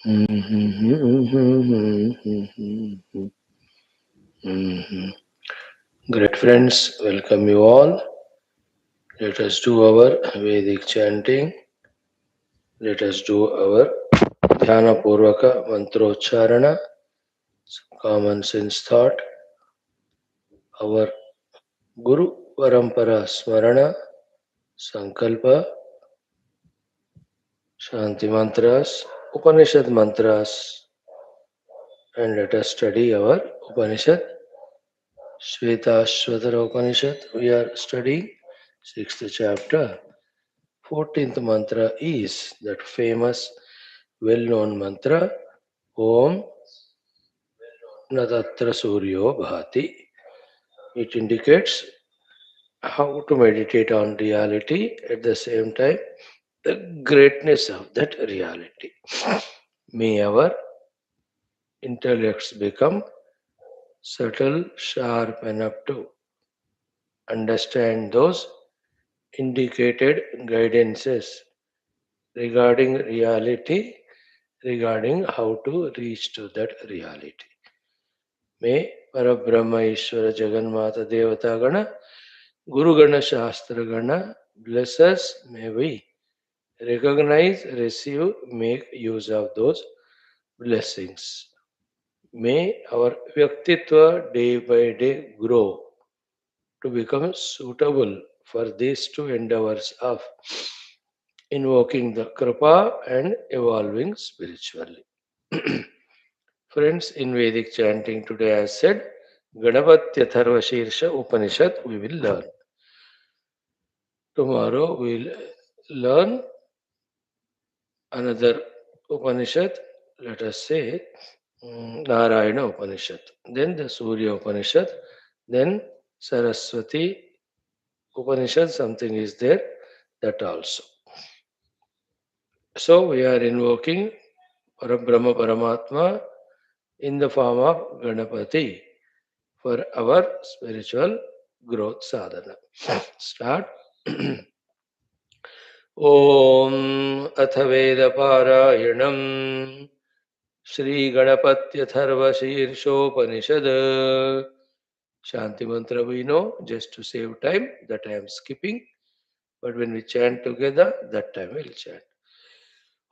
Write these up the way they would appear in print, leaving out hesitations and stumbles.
Great friends, welcome you all. Let us do our Vedic chanting. Let us do our Dhyana Purvaka Mantrocharana, common sense thought, our Guru Parampara Smarana, Sankalpa, Shanti Mantras, Upanishad Mantras, and let us study our Upanishad. Shwethashwathara Upanishad, we are studying 6th chapter. 14th mantra is that famous, well-known mantra, Om Natatra Suryo Bhati. It indicates how to meditate on reality at the same time, the greatness of that reality. May our intellects become subtle, sharp enough to understand those indicated guidances regarding reality, regarding how to reach to that reality. May Parabrahma Ishvara Jagannatha Devata Gana, Guru Gana Shastra Gana bless us. May we recognize, receive, make use of those blessings. May our Vyaktitva day by day grow to become suitable for these two endeavors of invoking the Kripa and evolving spiritually. Friends, in Vedic chanting today, I said, Ganapatya Shirsha Upanishad we will learn. Tomorrow we will learn another Upanishad, let us say Narayana Upanishad, then the Surya Upanishad, then Saraswati Upanishad, something is there, that also. So we are invoking Parabrahma Paramatma in the form of Ganapati for our spiritual growth sadhana. Start. Om अथ वेदपारायणम् श्रीगणपत्यथर्वशीर्षोपनिषद. Shanti mantra we know, just to save time, that I am skipping. But when we chant together, that time we'll chant.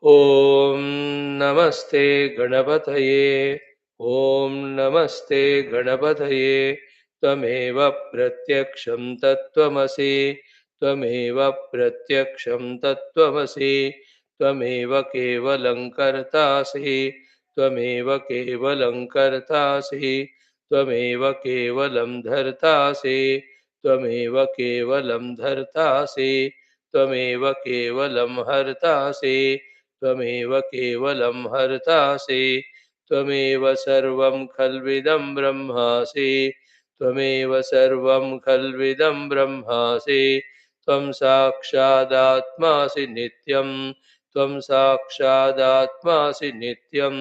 Om Namaste Ganapataye. Om Namaste Ganapataye. Tvameva pratyaksham tattvamasi. Tvameva pratyaksham tattvamasi. Tvameva kevalam kartasi. Tvameva kevalam kartasi. Tvameva kevalam dhartasi. Tvameva kevalam dhartasi. त्वमेव केवलं हर्तासि त्वमेव केवलं हर्तासि त्वमेव सर्वं खल्विदं ब्रह्मासि त्वमेव सर्वं खल्विदं ब्रह्मासि त्वं साक्षादात्मासि नित्यं त्वं साक्षादात्मासि नित्यं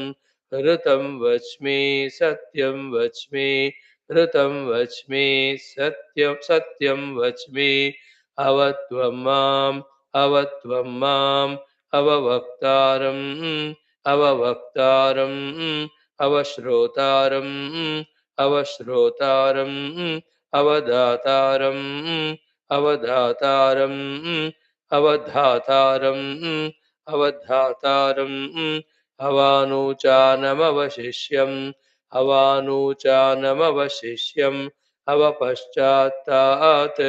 ऋतं वच्मि सत्यं वच्मि ऋतं वच्मि सत्यं सत्यं वच्मि अवत्वं माम् अवत्वं माम् अववक्तारम् अववक्तारम् अवश्रोतारम् अवश्रोतारम् अवदातारम् अवधातारम् अवधातारम् अवधातारम् अवानूचानमवशिष्यम् अवानूचानमवशिष्यम् अवपश्चात्तात्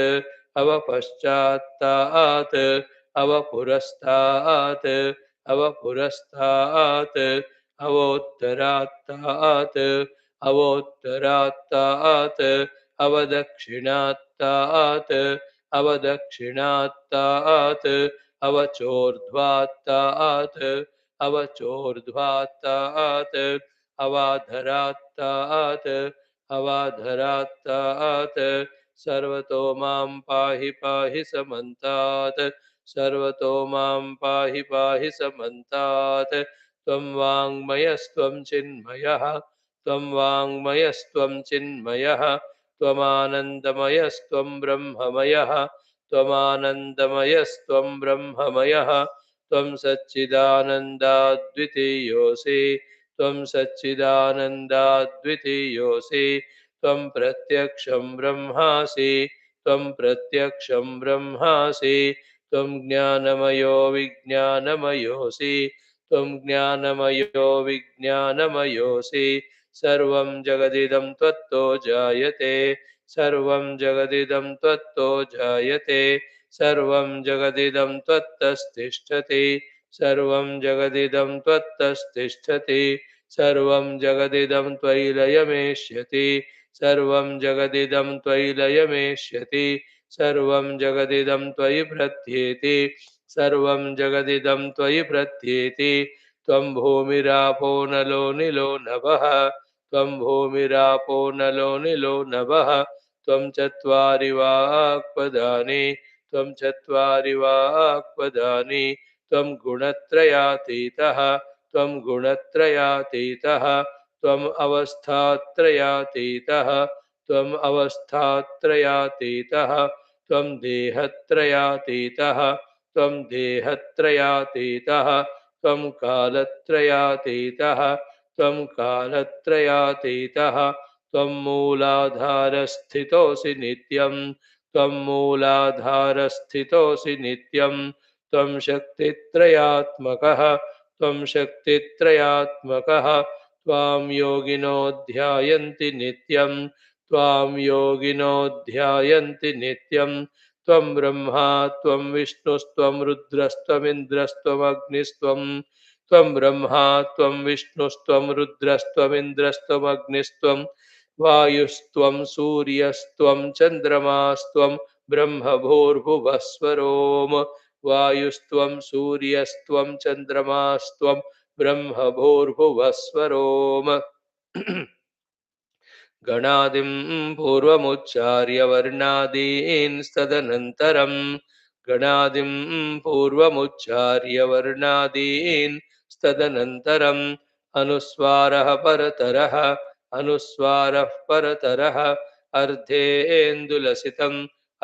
अवपश्चात्तात् अवपुरस्तात् अवपुरस्तात् अवोत्तरात्तात् अवोत्तरात्तात् अवदक्षिणात्तात् अवदक्षिणात्तात् अवचोर्ध्वात्तात् अवचोर्ध्वात्तात् अवाधरात्तात् अवाधरात्तात् सर्वतो मां पाहि पाहि समन्तात् सर्वतो मां पाहि पाहि समन्तात् त्वं वाङ्मयस्त्वं चिन्मयः त्वं वाङ्मयस्त्वं चिन्मयः त्वमानन्दमयस्त्वं ब्रह्ममयः त्वमानन्दमयस्त्वं ब्रह्ममयः त्वं सच्चिदानन्दाद्वितीयोऽसि त्वं सच्चिदानन्दाद्वितीयोऽसि त्वं प्रत्यक्षं ब्रह्मासि त्वं प्रत्यक्षं ब्रह्मासि त्वं ज्ञानमयो विज्ञानमयोऽसि त्वं ज्ञानमयो विज्ञानमयोऽसि सर्वं जगदिदं त्वत्तो जायते सर्वं जगदिदं त्वत्तो जायते सर्वं जगदिदं त्वत्तस्तिष्ठति सर्वं जगदिदं त्वत्तस्तिष्ठति सर्वं जगदिदं त्वयि लयमेष्यति सर्वं जगदिदं त्वयि लयमेष्यति सर्वं जगदिदं त्वयि प्रत्येति सर्वं जगदिदं त्वयि प्रत्येति त्वं भूमिरापो नलो निलो नभः त्वं भूमिरापो नलो निलो नभः त्वं चत्वारि वाक्पदानि त्वं चत्वारि वाक्पदानि त्वं गुणत्रयातीतः त्वं गुणत्रयातीतः त्वम् अवस्थात्रयातीतः त्वम् अवस्थात्रयातीतः त्वं देहत्रयातीतः त्वं देहत्रयातीतः त्वं कालत्रयातीतः त्वं कालत्रयातीतः त्वं मूलाधारस्थितोऽसि नित्यं त्वं मूलाधारस्थितोऽसि नित्यं त्वं शक्तित्रयात्मकः त्वं शक्तित्रयात्मकः त्वां योगिनो ध्यायन्ति नित्यं त्वां योगिनो ध्यायन्ति नित्यं त्वं ब्रह्मा त्वं विष्णुस्त्वं रुद्रस्त्वमिन्द्रस्त्वमग्निस्त्वं त्वं ब्रह्मा त्वं विष्णुस्त्वं रुद्रस्त्वमिन्द्रस्त्वमग्निस्त्वं वायुस्त्वं सूर्यस्त्वं चन्द्रमास्त्वं ब्रह्मभूर्भुवस्वरोम वायुस्त्वं सूर्यस्त्वं चन्द्रमास्त्वं ब्रह्मभूर्भुवस्वरोम गणादिं पूर्वमुच्चार्य वर्णादीन्स्तदनन्तरं गणादिं पूर्वमुच्चार्य वर्णादीन्स्तदनन्तरम् अनुस्वारः परतरः अनुस्वारः परतरः अर्धेन्दुलसितम्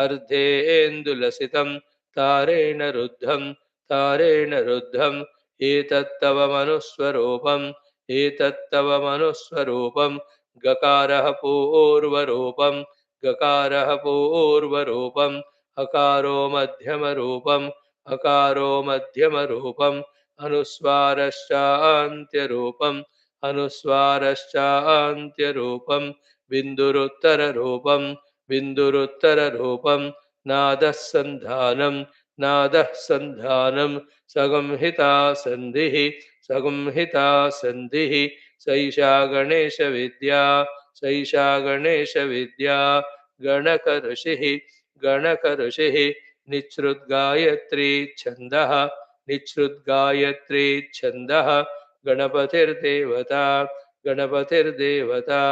अर्धेन्दुलसितं तारेण रुद्धम् एतत्तव मनुस्वरूपम् एतत्तव मनुस्वरूपम् गकारः पूर्वरूपं गकारः पूर्वरूपम् अकारो मध्यमरूपम् अकारो मध्यमरूपम् अनुस्वारश्चान्त्यरूपम् अनुस्वारश्चान्त्यरूपम् बिन्दुरुत्तररूपम् बिन्दुरुत्तररूपम् नादः सन्धानं सगंहिता सन्धिः सगंहिता सन्धिः सैषा गणेशविद्या सैषा गणेशविद्या गणकऋषिः गणकऋषिः निःसृद्गायत्री छन्दः निःसृद्गायत्री छन्दः गणपतिर्देवता गणपतिर्देवता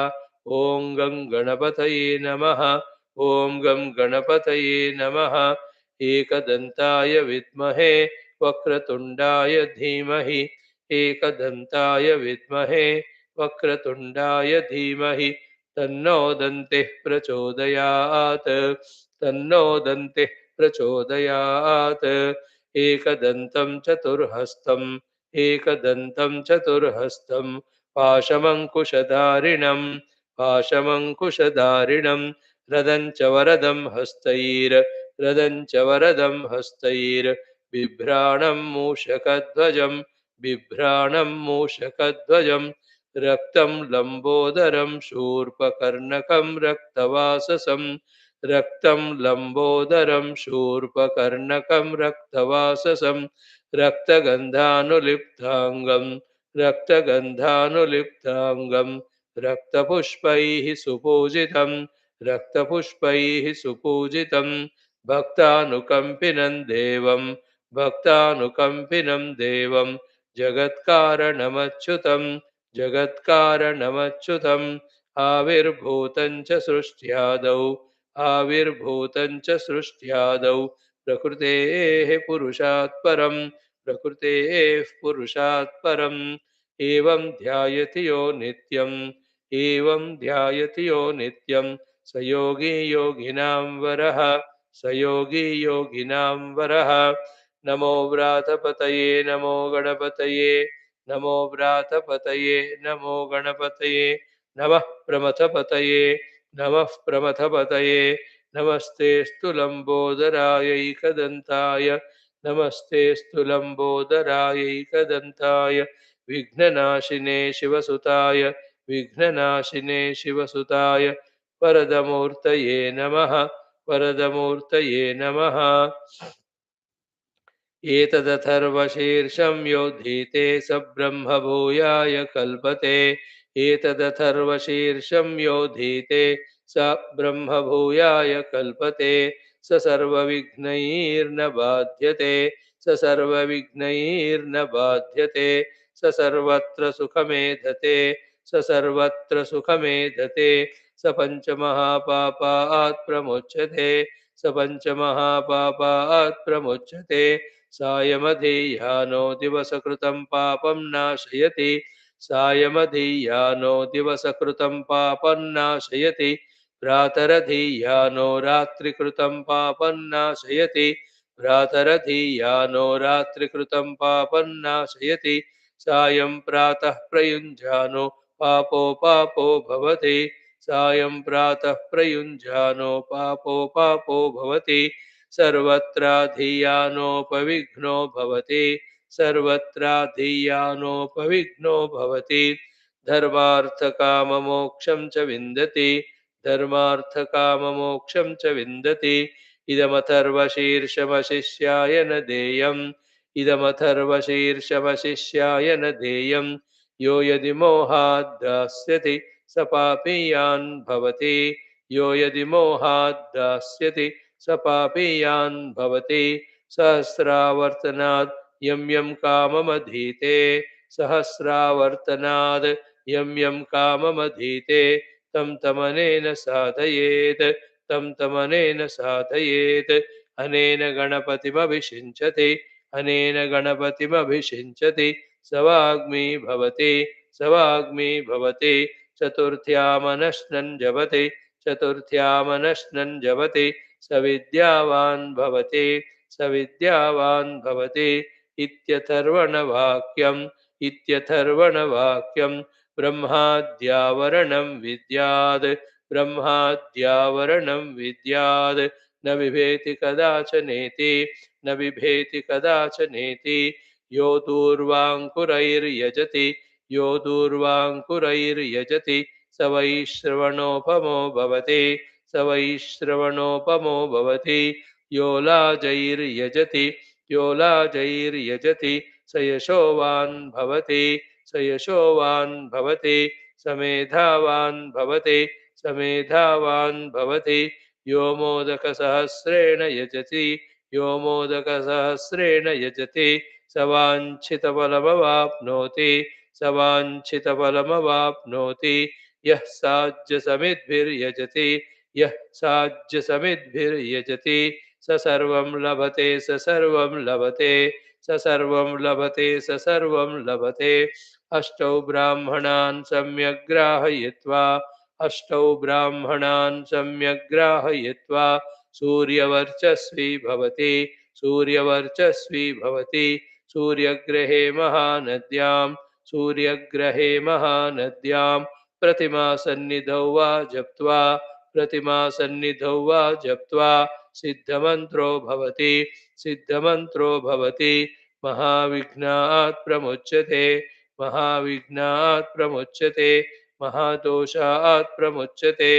ॐ गं गणपतये नमः ॐ गं गणपतये नमः एकदन्ताय विद्महे वक्रतुण्डाय धीमहि एकदन्ताय विद्महे वक्रतुण्डाय धीमहि तन्नो दन्तिः प्रचोदयात् तन्नो दन्तिः प्रचोदयात् एकदन्तं चतुर्हस्तम् एकदन्तं चतुर्हस्तं पाशमङ्कुशधारिणं रदं च वरदं हस्तैर् बिभ्राणं मूषकध्वजं रक्तं लम्बोदरं शूर्पकर्णकं रक्तवाससं रक्तगन्धानुलिप्ताङ्गं रक्तपुष्पैः सुपूजितं भक्तानुकम्पिनं देवं जगत्कारणमच्युतम् आविर्भूतं च सृष्ट्यादौ प्रकृतेः पुरुषात् परम् एवं ध्यायति यो नित्यं स योगी योगिनां वरः नमो व्रातपतये नमो गणपतये नमो व्रातपतये नमो गणपतये नमः प्रमथपतये नमः प्रमथपतये नमस्तेऽस्तु लम्बोदरायैकदन्ताय नमस्तेऽस्तु लम्बोदरायैकदन्ताय विघ्ननाशिने शिवसुताय विघ्ननाशिने शिवसुताय वरदमूर्तये नमः वरदमूर्तये नमः एतदथर्वशीर्षं योद्धीते स ब्रह्मभूयाय कल्पते एतदथर्वशीर्षं योद्धीते स ब्रह्मभूयाय कल्पते स सर्वविघ्नैर्न बाध्यते स सर्वविघ्नैर्न बाध्यते स सर्वत्र सुखमेधते स सर्वत्र सुखमेधते स पञ्चमहापापात् प्रमुच्यते स पञ्चमहापापात् प्रमुच्यते सायमधीयानो दिवसकृतं पापं नाशयति सायमधीयानो दिवसकृतं पापं नाशयति भ्रातरधीयानो रात्रिकृतं पापं नाशयति भ्रातरधीयानो रात्रिकृतं पापं नाशयति सायं प्रातः प्रयुञ्जानो पापो पापो भवति सायं प्रातः प्रयुञ्जानो पापो पापो भवति सर्वत्राधियानोपविघ्नो भवति सर्वत्राधियानोपविघ्नो भवति धर्मार्थकाममोक्षं च विन्दति धर्मार्थकाममोक्षं च विन्दति इदमथर्वशीर्षमशिष्याय न देयम् इदमथर्वशीर्षमशिष्याय न देयम् यो यदि मोहाद् दास्यति स पापीयान् भवति यो यदि मोहाद् दास्यति स पापीयान् भवति सहस्रावर्तनात् यं यं काममधीते सहस्रावर्तनात् यं यं काममधीते तं तमनेन साधयेत् तं तमनेन साधयेत् अनेन गणपतिमभिषिञ्चति अनेन गणपतिमभिषिञ्चति सवाग्मी भवति सवाग्मी भवति चतुर्थ्यामनश्नन् जपति चतुर्थ्यामनश्नन् जपति सविद्यावान् भवति सविद्यावान् भवति इत्यथर्वणवाक्यम् इत्यथर्वणवाक्यम् ब्रह्माद्यावरणं विद्यात् ब्रह्माद्यावरणं विद्यात् न बिभेति कदाचनेति न बिभेति कदाचनेति यो दूर्वाङ्कुरैर्यजति यो दूर्वाङ्कुरैर्यजति स वै श्रवणोपमो भवति स वै श्रवणोपमो भवति यो लाजैर्यजति यो लाजैर्यजति स यशोवान् भवति स यशोवान् भवति स मेधावान् भवति स मेधावान् भवति यो मोदकसहस्रेण यजति यो मोदकसहस्रेण यजति स वाञ्छितफलमवाप्नोति स वाञ्छितफलमवाप्नोति यः साज्यसमिद्भिर्यजति यः साज्यसमिद्भिर्यजति स सर्वं लभते स सर्वं लभते स सर्वं लभते स सर्वं लभते अष्टौ ब्राह्मणान् सम्यग् ग्राहयित्वा अष्टौ ब्राह्मणान् सम्यग् ग्राहयित्वा सूर्यवर्चस्वी भवति सूर्यवर्चस्वी भवति सूर्यग्रहे महानद्यां सूर्यग्रहे महानद्यां प्रतिमासन्निधौ वा जप्त्वा प्रतिमासन्निधौ वा जप्त्वा सिद्धमन्त्रो भवति सिद्धमन्त्रो भवति महाविघ्नात् प्रमुच्यते महाविघ्नात् प्रमुच्यते महादोषात् प्रमुच्यते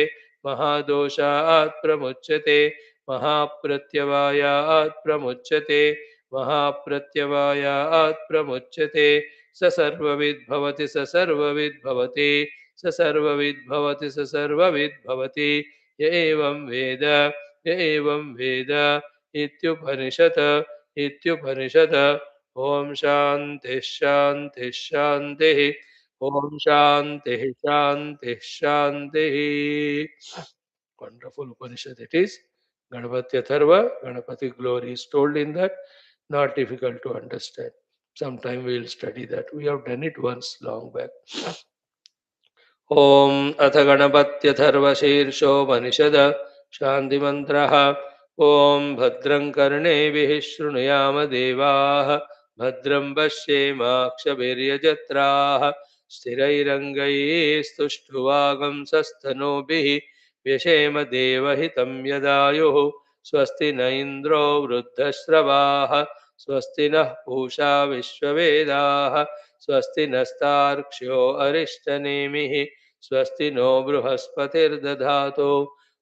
महादोषात् प्रमुच्यते महाप्रत्यवायात् प्रमुच्यते महाप्रत्यवायात् प्रमुच्यते स सर्वविद् भवति स सर्वविद् भवति स सर्वविद् भवति स सर्वविद् भवति य एवं वेद य एवं वेद इत्युपनिषत् इत्युपनिषत् ॐ शान्तिः शान्तिः शान्तिः ॐ शान्तिः शान्तिः शान्तिः. Wonderful Upanishad it is. Ganapati Atharva, Ganapati glory is told in that. Not difficult to understand. Sometime we will study that. We have done it once long back. ॐ अथ गणपत्यथर्वशीर्षो मनिषद शान्तिमन्त्रः ॐ भद्रं कर्णेभिः शृणुयाम देवाः भद्रं पश्येमाक्षभिर्यजत्राः स्थिरैरङ्गैस्तुष्टुवागंसस्तनूभिः व्यशेम देवहितं यदायुः स्वस्ति न इन्द्रो वृद्धश्रवाः स्वस्ति नः पूषा विश्ववेदाः स्वस्ति नस्तार्क्ष्यो अरिष्टनेमिः स्वस्ति नो बृहस्पतिर्दधातु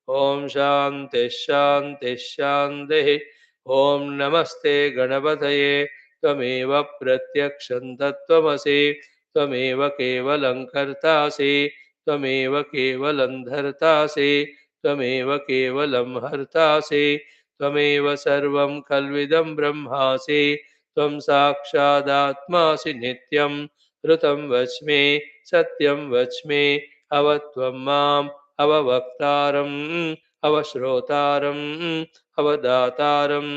ओम शांति शांति शांति। ओम नमस्ते गणपतये त्वमेव प्रत्यक्षं तत्त्वमसि त्वमेव केवलं कर्तासि त्वमेव केवलं धर्तासि त्वमेव केवलं हर्तासि त्वमेव सर्वं खल्विदं ब्रह्मासि त्वं साक्षादात्मासि नित्यं ऋतं वच्मि सत्यं वच्मि अवत्वं माम् अववक्तारम् अवश्रोतारम् अवदातारम्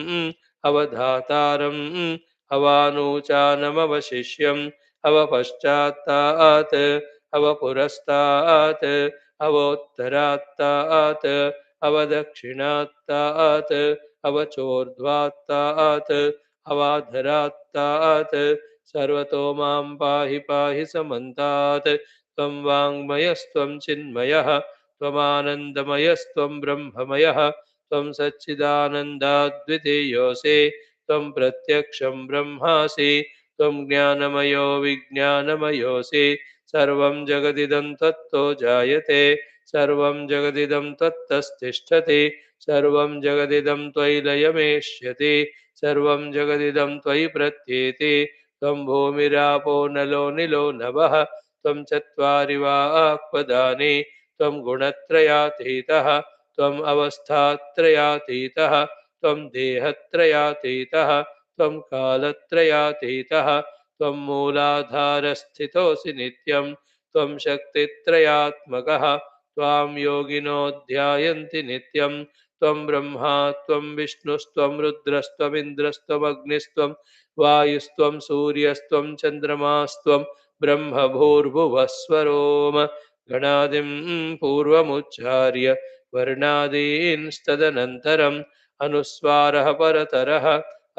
अवधातारम् अवानूचानमवशिष्यम् अवपश्चात्तात् अवपुरस्तात् अवोत्तरात्तात् अवदक्षिणात्तात् अवचोर्ध्वात्तात् अवाधरात्तात् सर्वतो मां पाहि पाहि समन्तात् त्वं वाङ्मयस्त्वं चिन्मयः त्वमानन्दमयस्त्वं ब्रह्ममयः त्वं सच्चिदानन्दाद्वितीयोऽसि त्वं प्रत्यक्षं ब्रह्मासि त्वं ज्ञानमयो विज्ञानमयोऽसि सर्वं जगदिदं तत्तो जायते सर्वं जगदिदं तत्तस्तिष्ठति सर्वं जगदिदं त्वयि लयमेष्यति सर्वं जगदिदं त्वयि प्रत्येति त्वं भूमिरापो नलो निलो नभः त्वं चत्वारि वाक्पदानि त्वं गुणत्रयातीतः त्वम् अवस्थात्रयातीतः त्वं देहत्रयातीतः त्वं कालत्रयातीतः त्वं मूलाधारस्थितोऽसि नित्यं त्वं शक्तित्रयात्मकः त्वां योगिनो ध्यायन्ति नित्यं त्वं ब्रह्मा त्वं विष्णुस्त्वं रुद्रस्त्वमिन्द्रस्त्वमग्निस्त्वं वायुस्त्वं सूर्यस्त्वं चन्द्रमास्त्वं ब्रह्मभूर्भुवस्वरोम गणादिं पूर्वमुच्चार्य वर्णादींस्तदनन्तरम् अनुस्वारः परतरः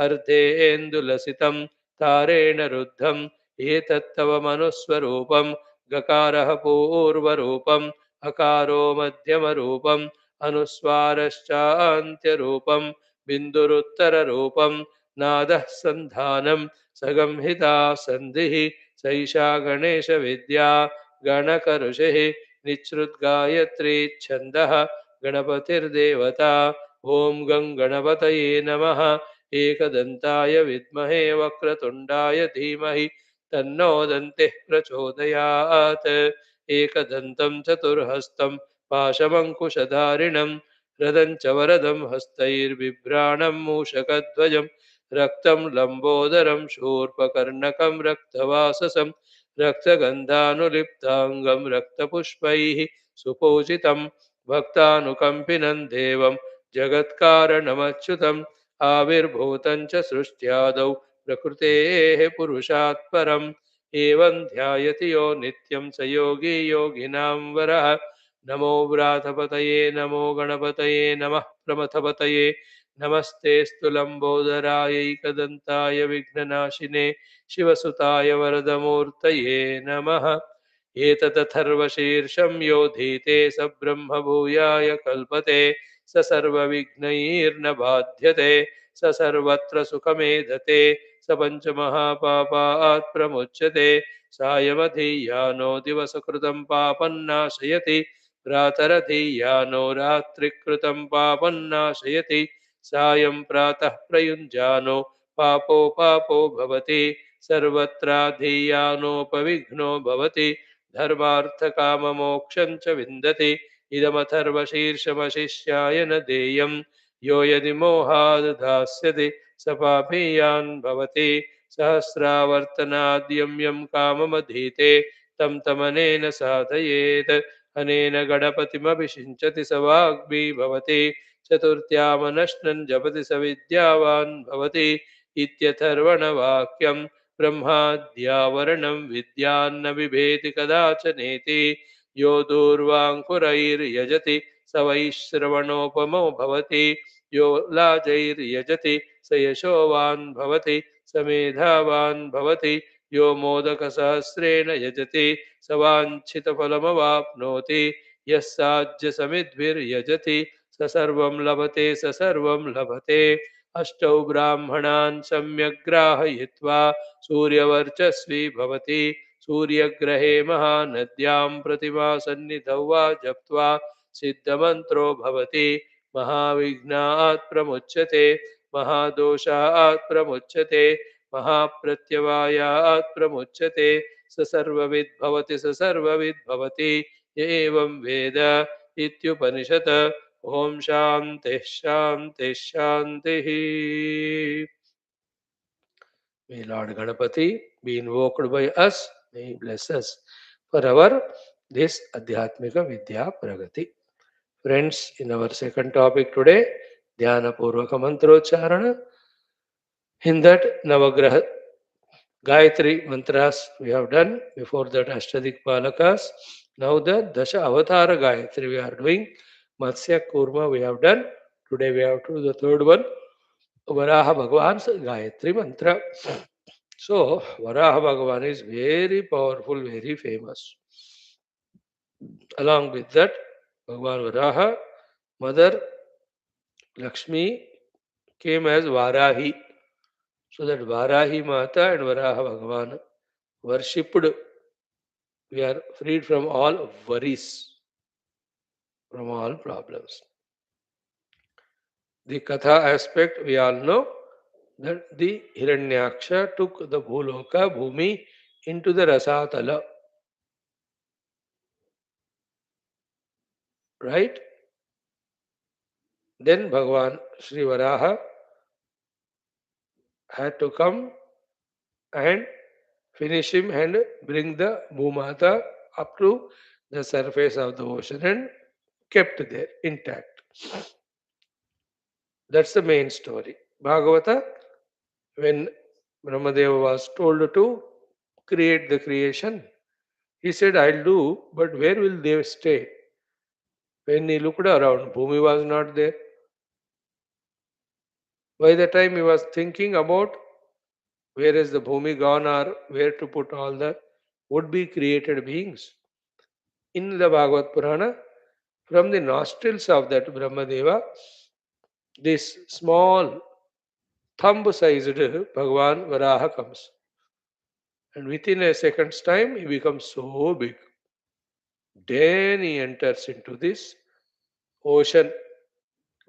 अर्धेन्दुलसितं तारेण रुद्धम् एतत्तव मनुस्वरूपं गकारः पूर्वरूपम् अकारो मध्यमरूपम् अनुस्वारश्चान्त्यरूपं बिन्दुरुत्तररूपं नादः सन्धानं सगंहिता सन्धिः सैषा गणेशविद्या गणकऋषिः निःसृद्गायत्री छन्दः गणपतिर्देवता ॐ गं गणपतये नमः एकदन्ताय विद्महे वक्रतुण्डाय धीमहि तन्नो दन्तिः प्रचोदयात् एकदन्तं चतुर्हस्तं पाशमङ्कुशधारिणं रदं च वरदं हस्तैर्बिभ्राणं मूषकध्वजं रक्तं लम्बोदरं शूर्पकर्णकं रक्तवाससं रक्तगन्धानुलिप्ताङ्गं रक्तपुष्पैः सुपूजितं भक्तानुकम्पिनं देवं जगत्कारणमच्युतम् आविर्भूतं च सृष्ट्यादौ प्रकृतेः पुरुषात् परम् एवं ध्यायति यो नित्यं स योगी योगिनां वरः नमो व्रातपतये नमो गणपतये नमः प्रमथपतये नमस्तेऽस्तु लम्बोदरायैकदन्ताय विघ्ननाशिने शिवसुताय वरदमूर्तये नमः एतदथर्वशीर्षं यो धीते स ब्रह्मभूयाय कल्पते स सर्वविघ्नैर्न बाध्यते स सर्वत्र सुखमेधते स पञ्चमहापापात् प्रमुच्यते सायमधीयानो दिवसकृतं पापन्नाशयति प्रातरधीयानो रात्रिकृतं पापन्नाशयति सायं प्रातः प्रयुञ्जानो पापो भवति सर्वत्राधीयानोपविघ्नो भवति धर्मार्थकाममोक्षं च विन्दति इदमथर्वशीर्षमशिष्याय न देयं यो यदि मोहाद् दास्यति स पापीयान् भवति सहस्रावर्तनाद्यं यं काममधीते तं तमनेन साधयेत् अनेन गणपतिमभिषिञ्चति स वाग्मी भवति चतुर्थ्यामनश्नन् जपति स विद्यावान् भवति इत्यथर्वणवाक्यं ब्रह्माद्यावरणं विद्यान्न बिभेति कदाचनेति यो दूर्वाङ्कुरैर्यजति स वैश्रवणोपमो भवति यो लाजैर्यजति स यशोवान् भवति स मेधावान् भवति यो मोदकसहस्रेण यजति स वाञ्छितफलमवाप्नोति यः समिद्भिर्यजति स सर्वं लभते स सर्वं लभते अष्टौ ब्राह्मणान् सम्यग् ग्राहयित्वा सूर्यवर्चस्वी भवति सूर्यग्रहे महानद्यां प्रतिमासन्निधौ वा जप्त्वा सिद्धमन्त्रो भवति महाविघ्नात् प्रमुच्यते महादोषात् प्रमुच्यते महाप्रत्यवायात् प्रमुच्यते स सर्वविद् भवति स सर्वविद् भवति य एवं वेद इत्युपनिषत् ओम शांति शांति शांति. May Lord Ganapati be invoked by us. May He bless us for our this Adhyatmika Vidya Pragati. Friends, in our second topic today, Dhyana Purvaka Mantrocharana. In that Navagraha Gayatri mantras we have done, before that Ashtadik Palakas. Now the Dasha Avatara Gayatri we are doing. Matsya Kurma we have done. Today we have to do the third one. Varaha Bhagavan's Gayatri mantra. So Varaha Bhagavan is very powerful, very famous. Along with that, Bhagavan Varaha, Mother Lakshmi came as Varahi. So that Varahi Mata and Varaha Bhagavan worshipped. We are freed from all worries, from all problems. The Katha aspect we all know that the Hiranyaksha took the Bhuloka Bhumi into the Rasatala. Right? Then Bhagavan Sri Varaha had to come and finish him and bring the Bhumata up to the surface of the ocean and kept there intact. That's the main story. Bhagavata, when Brahmadeva was told to create the creation, he said, I'll do, but where will they stay? When he looked around, Bhumi was not there. By the time he was thinking about where is the Bhumi gone or where to put all the would-be created beings, in the Bhagavad Purana, from the nostrils of that Brahmadeva, this small thumb-sized Bhagavan Varaha comes. And within a second's time, he becomes so big. Then he enters into this ocean,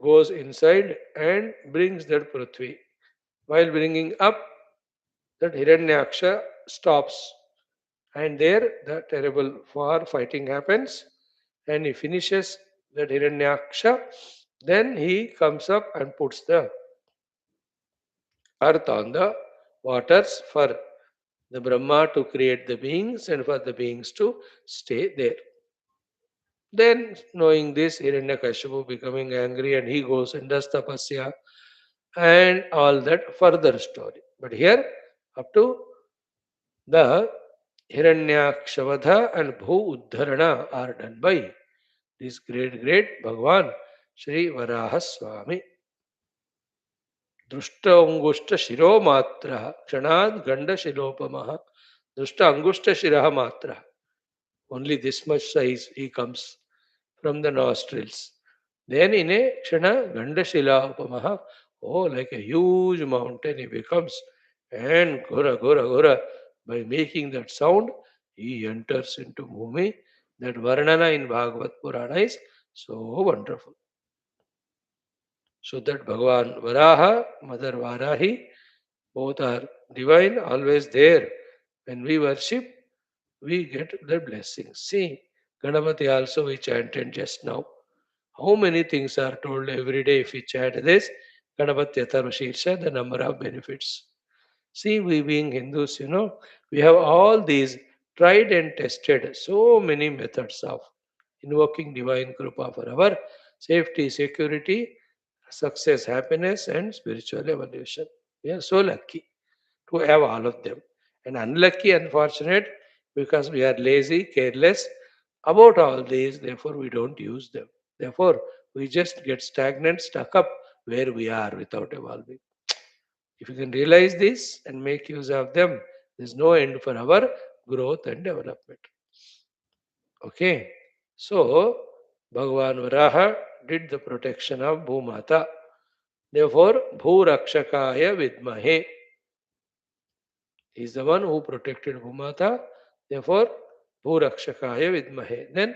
goes inside and brings that Prithvi. While bringing up, that Hiranyaksha stops. And there the terrible war fighting happens. And he finishes that Hiranyaksha. Then he comes up and puts the earth on the waters for the Brahma to create the beings and for the beings to stay there. Then, knowing this, Hiranyakashipu becoming angry and he goes and does tapasya and all that further story. But here, up to the Hiranyakshavadha and Bhu Uddharana are done by this great Bhagavan Sri Varaha Swami. दृष्ट अंगुष्ट शिरो मात्र क्षणाद गंड शिलोपम दृष्ट अंगुष्ट शिरः मात्र only this much size he comes from the nostrils. Then in a kshana gandashila upamaha, oh, like a huge mountain he becomes. And gora, by making that sound, he enters into Bhumi. That Varnana in Bhagavad Purana is so wonderful. So that Bhagavan Varaha, Mother Varahi, both are divine, always there. When we worship, we get the blessings. See, Ganapati also we chanted just now. How many things are told every day if we chant this? Ganapati Atharva the number of benefits. See, we being Hindus, we have all these tried and tested so many methods of invoking divine Krupa for our safety, security, success, happiness, and spiritual evolution. We are so lucky to have all of them. And unlucky, unfortunate, because we are lazy, careless about all these, therefore we don't use them. Therefore, we just get stagnant, stuck up where we are without evolving. If you can realize this and make use of them, there's no end for our growth and development. Okay. So, Bhagavan Varaha did the protection of Bhumata. Therefore, Bhurakshakaya Vidmahe. He is the one who protected Bhumata. Therefore, Bhurakshakaya Vidmahe. Then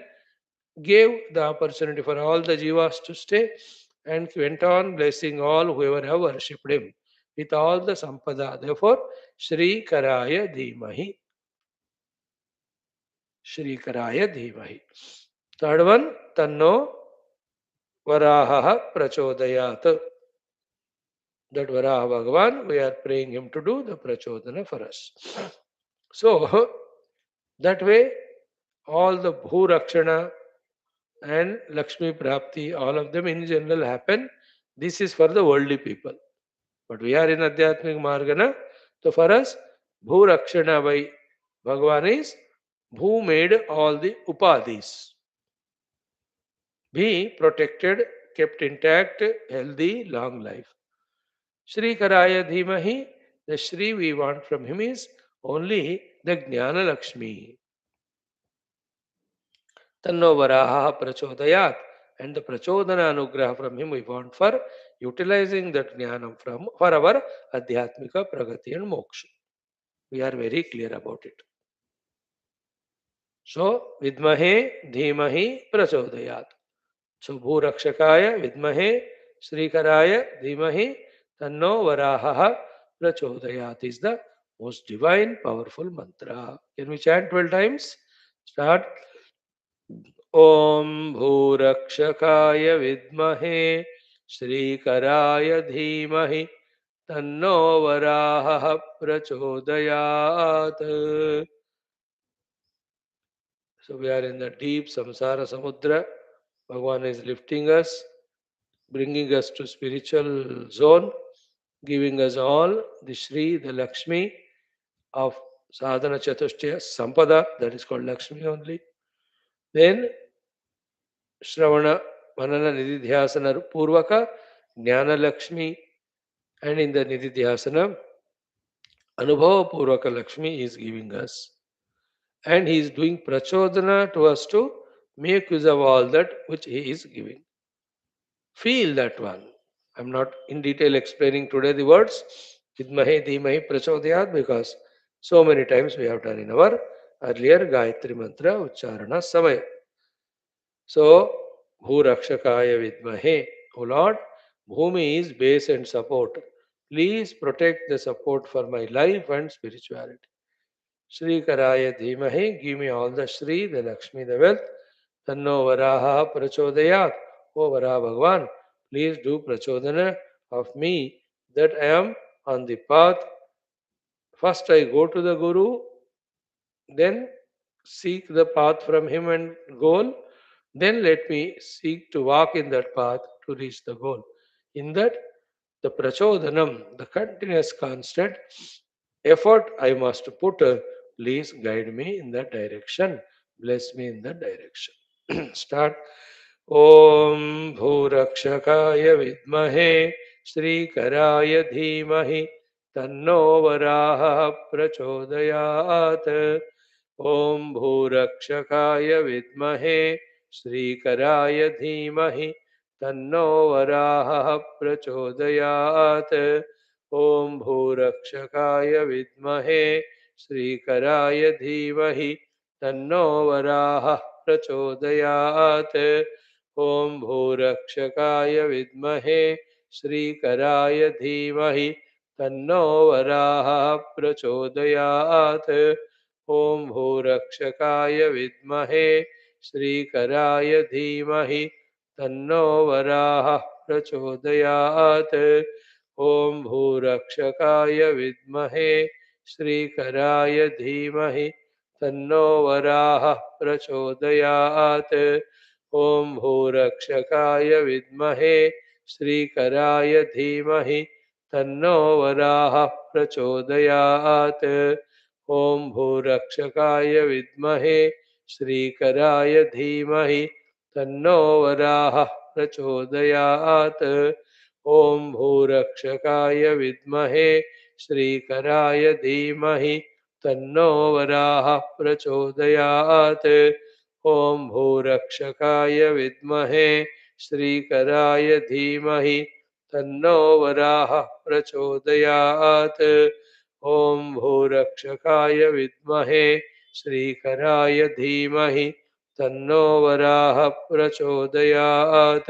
gave the opportunity for all the jivas to stay and went on blessing all whoever have worshipped him with all the sampada. Therefore, Shri Karaya Dhimahi. Shri Karaya Dhimahi. Third one, Tanno Varaha Prachodayat. That Varaha Bhagavan, we are praying him to do the Prachodana for us. So, that way, all the Bhurakshana and Lakshmi Prapti, all of them in general happen. This is for the worldly people. But we are in Adhyatmik Margana. So for us, Bhurakshana by Bhagavan is who made all the upadhis. Be protected, kept intact, healthy, long life. Shri Karaya Dhimahi, the Shri we want from him is only the Jnana Lakshmi. Tanno Varaha Prachodayat. And the Prachodana Anugraha from him we want for utilizing that Jnanam for our Adhyatmika Pragati and Moksha. We are very clear about it. So, Vidmahe Dhimahi Prachodayat. So, Bhurakshakaya Vidmahe Srikaraya Dhimahi Tanno Varaha Prachodayat is the most divine, powerful mantra. Can we chant 12 times? Start. ॐ भूरक्षकाय विद्महे श्रीकराय धीमहि तन्नो वराहः प्रचोदयात्. So we are in the deep samsara samudra. Bhagavan is lifting us, bringing us to spiritual zone, giving us all the Shri, the Lakshmi of sadhana chatushtaya sampada, that is called Lakshmi only. Then Shravana, Manana, Nididhyasana Purvaka, Jnana Lakshmi, and in the Nididhyasana, Anubhava Purvaka Lakshmi is giving us. And he is doing prachodana to us to make use of all that which he is giving. Feel that one. I'm not in detail explaining today the words Vidmahe Dhimahi Prachodayat because so many times we have done in our earlier Gayatri Mantra Ucharana Samaya. So, Bhurakshakaya Vidmahe, O Lord, Bhumi is base and support. Please protect the support for my life and spirituality. Shri Karaya Dhimahe, give me all the Shri, the Lakshmi, the wealth. Tanno Varaha Prachodayat. O Varaha Bhagavan, please do Prachodana of me that I am on the path. First I go to the Guru, then seek the path from him and goal. Then let me seek to walk in that path to reach the goal. In that, the prachodhanam, the continuous constant effort I must put, please guide me in that direction. Bless me in that direction. Start. Om Bhurakshakaya Vidmahe Shrikaraaya Dhimahi Tanno Varaha Prachodayat. Om Bhurakshakaya Vidmahe Shrikaraaya Dhimahi Tanno Varaha Prachodayat. Om Bhurakshakaya Vidmahe Shrikaraya Dhimahi Tanno Varaha Prachodayat. Om Bhurakshakaya Vidmahe Shrikaraya Dhimahi Tanno Varaha Prachodayat. Om Bhurakshakaya Vidmahe Shrikaraya Dhimahi Tanno Varaha Prachodayat. Om Bhurakshakaya Vidmahe Shrikaraya Dhimahi Tanno Varaha Prachodayat. Om Bhurakshakaya Vidmahe Shrikaraya Dhimahi Tanno Varaha Prachodayat. Om Bhurakshakaya Vidmahe Shrikaraya Dhimahi Tanno Varaha Prachodayat. Om Bhurakshakaya Vidmahe Shrikaraya Dhimahi Tanno Varaha Prachodayat. Om Bhurakshakaya Vidmahe Shrikaraya Dhimahi Tanno Varaha Prachodayat. Om Bhurakshakaya Vidmahe Shrikaraya Dhimahi Tanno Varaha Prachodayat.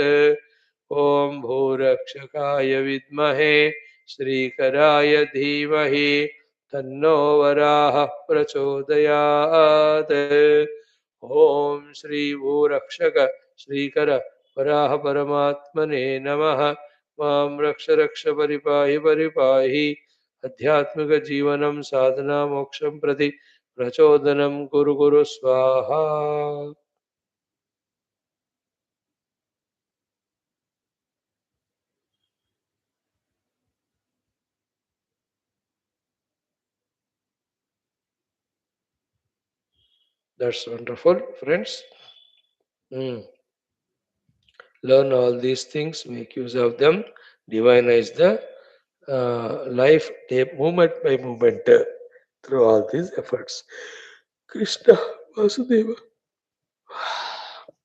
Om Bhurakshakaya Vidmahe Shrikaraya Dhimahi Tanno Varaha Prachodayat. Om Shri Bhurakshaka Shrikara Varaha Paramatmane Namaha. Mam Raksha Raksha Paripahi Paripahi Adhyatmika Jivanam Sadhana Moksham Prati Prachodanam Guru Guru Swaha. That's wonderful, friends. Mm. Learn all these things, make use of them, divinize the life day, moment by moment through all these efforts. Krishna Vasudeva.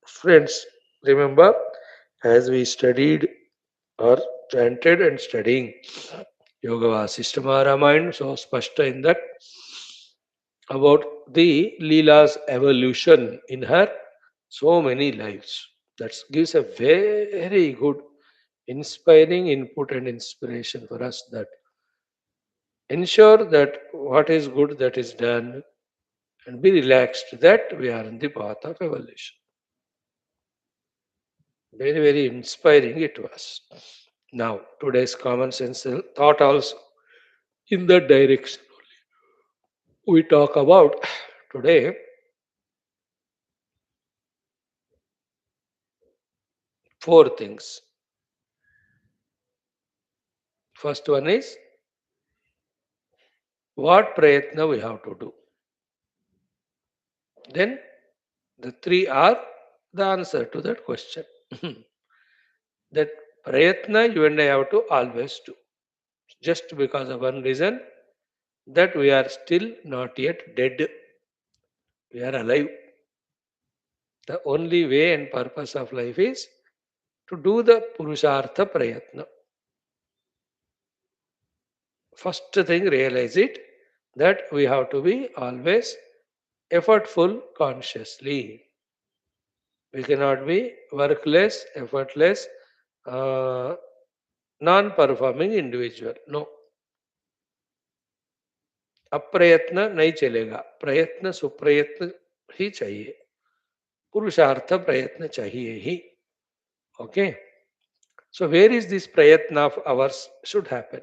Friends, remember, as we studied or chanted and studying Yoga Vasishtha Ramayana, so spashta in that about the Leela's evolution in her so many lives. That gives a very good, inspiring input and inspiration for us, that ensure that what is good that is done and be relaxed that we are in the path of evolution. Very, very inspiring it was. Now, today's common sense thought also in that direction we talk about today. Four things. First one is what prayatna we have to do. Then the three are the answer to that question. That prayatna you and I have to always do. Just because of one reason, that we are still not yet dead. We are alive. The only way and purpose of life is to do the Purushartha Prayatna. First thing, realize it that we have to be always effortful consciously. We cannot be workless, effortless, uh, non-performing individual. No. अप्रयत्न नहीं चलेगा, प्रयत्न सुप्रयत्न ही चाहिए, पुरुषार्थ प्रयत्न चाहिए ही. Okay. So where is this prayatna of ours should happen?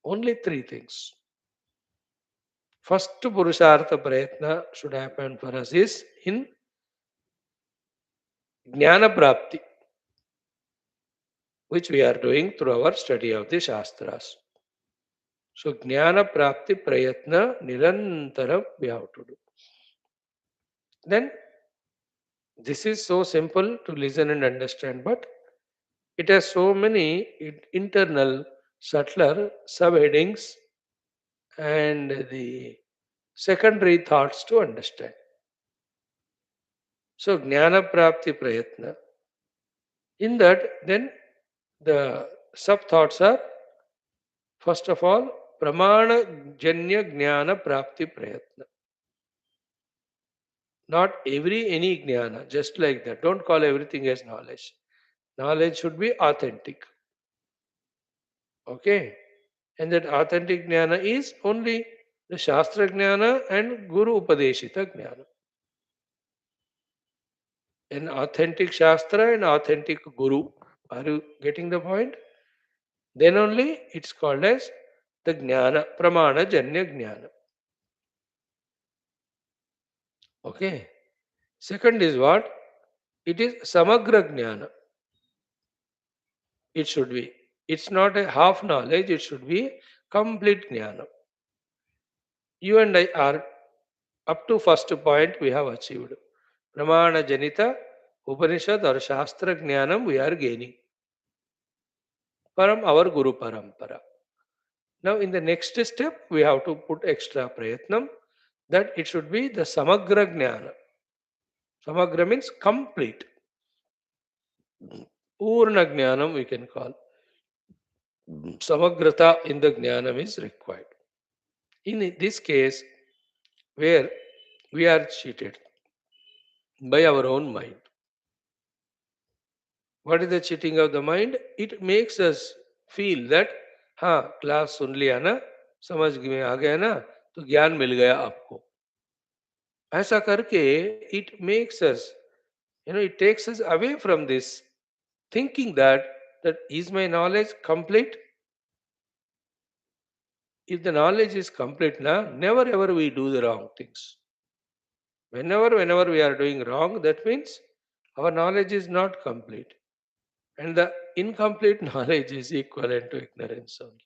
Only three things. First purushartha prayatna should happen for us is in jnana prapti, which we are doing through our study of the Shastras. So jnana prapti prayatna nirantaram we have to do. Then this is so simple to listen and understand, but it has so many internal, subtler subheadings and the secondary thoughts to understand. So, Jnana Prapti Prayatna. In that, then the sub thoughts are first of all, Pramana Janya Jnana Prapti Prayatna. Not any Jnana, just like that. Don't call everything as knowledge. Knowledge should be authentic. Okay? And that authentic Jnana is only the Shastra Jnana and Guru Upadeshita Jnana. An authentic Shastra and authentic Guru. Are you getting the point? Then only it's called as the Jnana, Pramana Janya Jnana. Okay. Second is what? It is Samagra Jnana. It should be. It's not a half knowledge, it should be complete Jnana. You and I are up to first point we have achieved. Pramana Janita Upanishad or Shastra Jnanam we are gaining. from our Guru Parampara. Now, in the next step, we have to put extra prayatnam that it should be the Samagra Jnana. Samagra means complete. Purna Jnanam we can call. Samagrata in the Jnanam is required. In this case, where we are cheated by our own mind. What is the cheating of the mind? It makes us feel that हाँ class सुन लिया ना, समझ में आ गया ना, तो ज्ञान मिल गया आपको. ऐसा करके it makes us, it takes us away from this thinking that is my knowledge complete. If the knowledge is complete now, never ever we do the wrong things. Whenever we are doing wrong, that means our knowledge is not complete. And the incomplete knowledge is equivalent to ignorance only.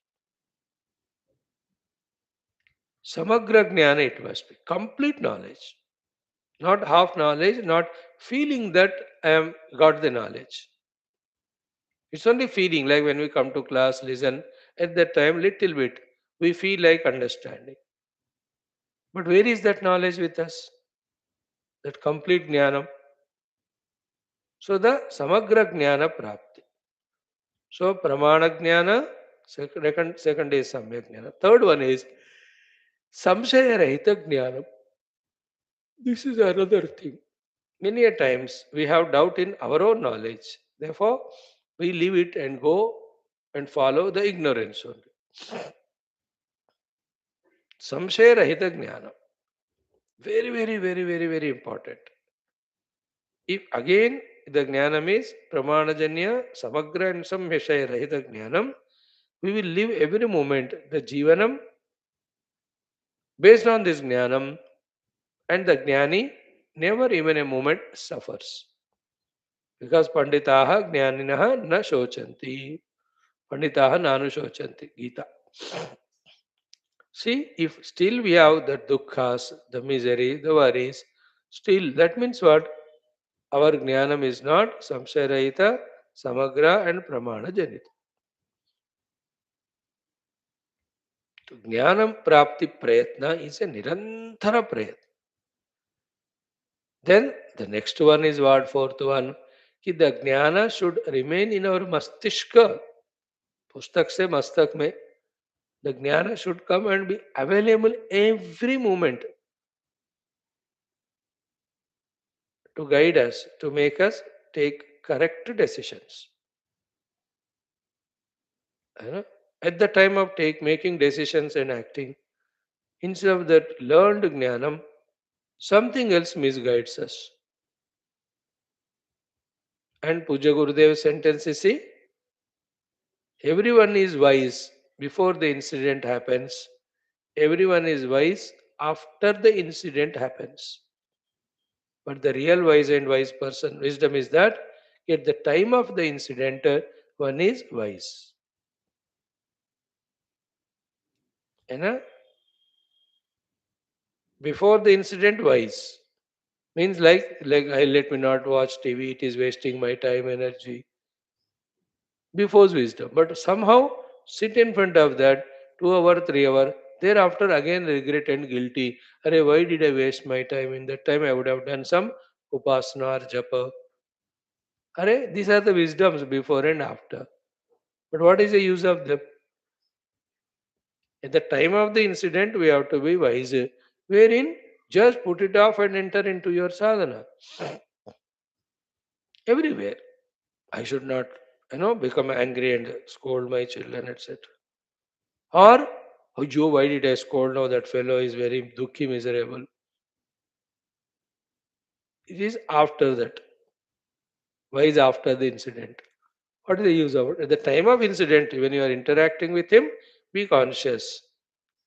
Samagra jnana it must be. Complete knowledge. Not half knowledge, not feeling that I am got the knowledge. It's only feeling like when we come to class, listen, at that time, little bit, we feel like understanding. But where is that knowledge with us? That complete jnana. So the samagra jnana prapti. So pramana jnana, second is samyak jnana. Third one is samshaya rahita jnana. This is another thing. Many a times we have doubt in our own knowledge. Therefore, we leave it and go and follow the ignorance only. Samshaya rahita jnana. Very, very, very, very, very important. If again the jnanam is pramanajanya, samagra and samshaya rahita jnanam, we will live every moment the jivanam based on this jnanam, and the jnani never even a moment suffers. Because panditaha jnaninaha na shochanti. Panditaha nanu shochanti. Gita. See, if still we have the dukkhas, the misery, the worries, still that means what? Our jnanam is not samshayarahita, samagra and pramana janita. So, jnanam prapti prayatna is a nirantara prayatna. Then the next one is what? Fourth one. Ki the jnana should remain in our mastishka. Pustak se mastak mein. The jnana should come and be available every moment to guide us, to make us take correct decisions. You know, at the time of making decisions and acting, instead of that learned jnanam, something else misguides us. And Puja Gurudev's sentence is, see, everyone is wise before the incident happens. Everyone is wise after the incident happens. But the real wise and wise person, wisdom is that at the time of the incident, one is wise. You know? Before the incident, wise. Means like I let me not watch TV, it is wasting my time, energy. Before wisdom. But somehow sit in front of that 2 hour, 3 hour, thereafter again regret and guilty. Arey, why did I waste my time? In that time I would have done some upasana or japa. Arey, these are the wisdoms before and after. But what is the use of them? At the time of the incident, we have to be wise. Wherein just put it off and enter into your sadhana. Everywhere. I should not, become angry and scold my children, etc. Or, oh, Joe, why did I scold now? That fellow is very dukhi, miserable. It is after that. Why is after the incident? What is the use of it? At the time of incident, when you are interacting with him, be conscious.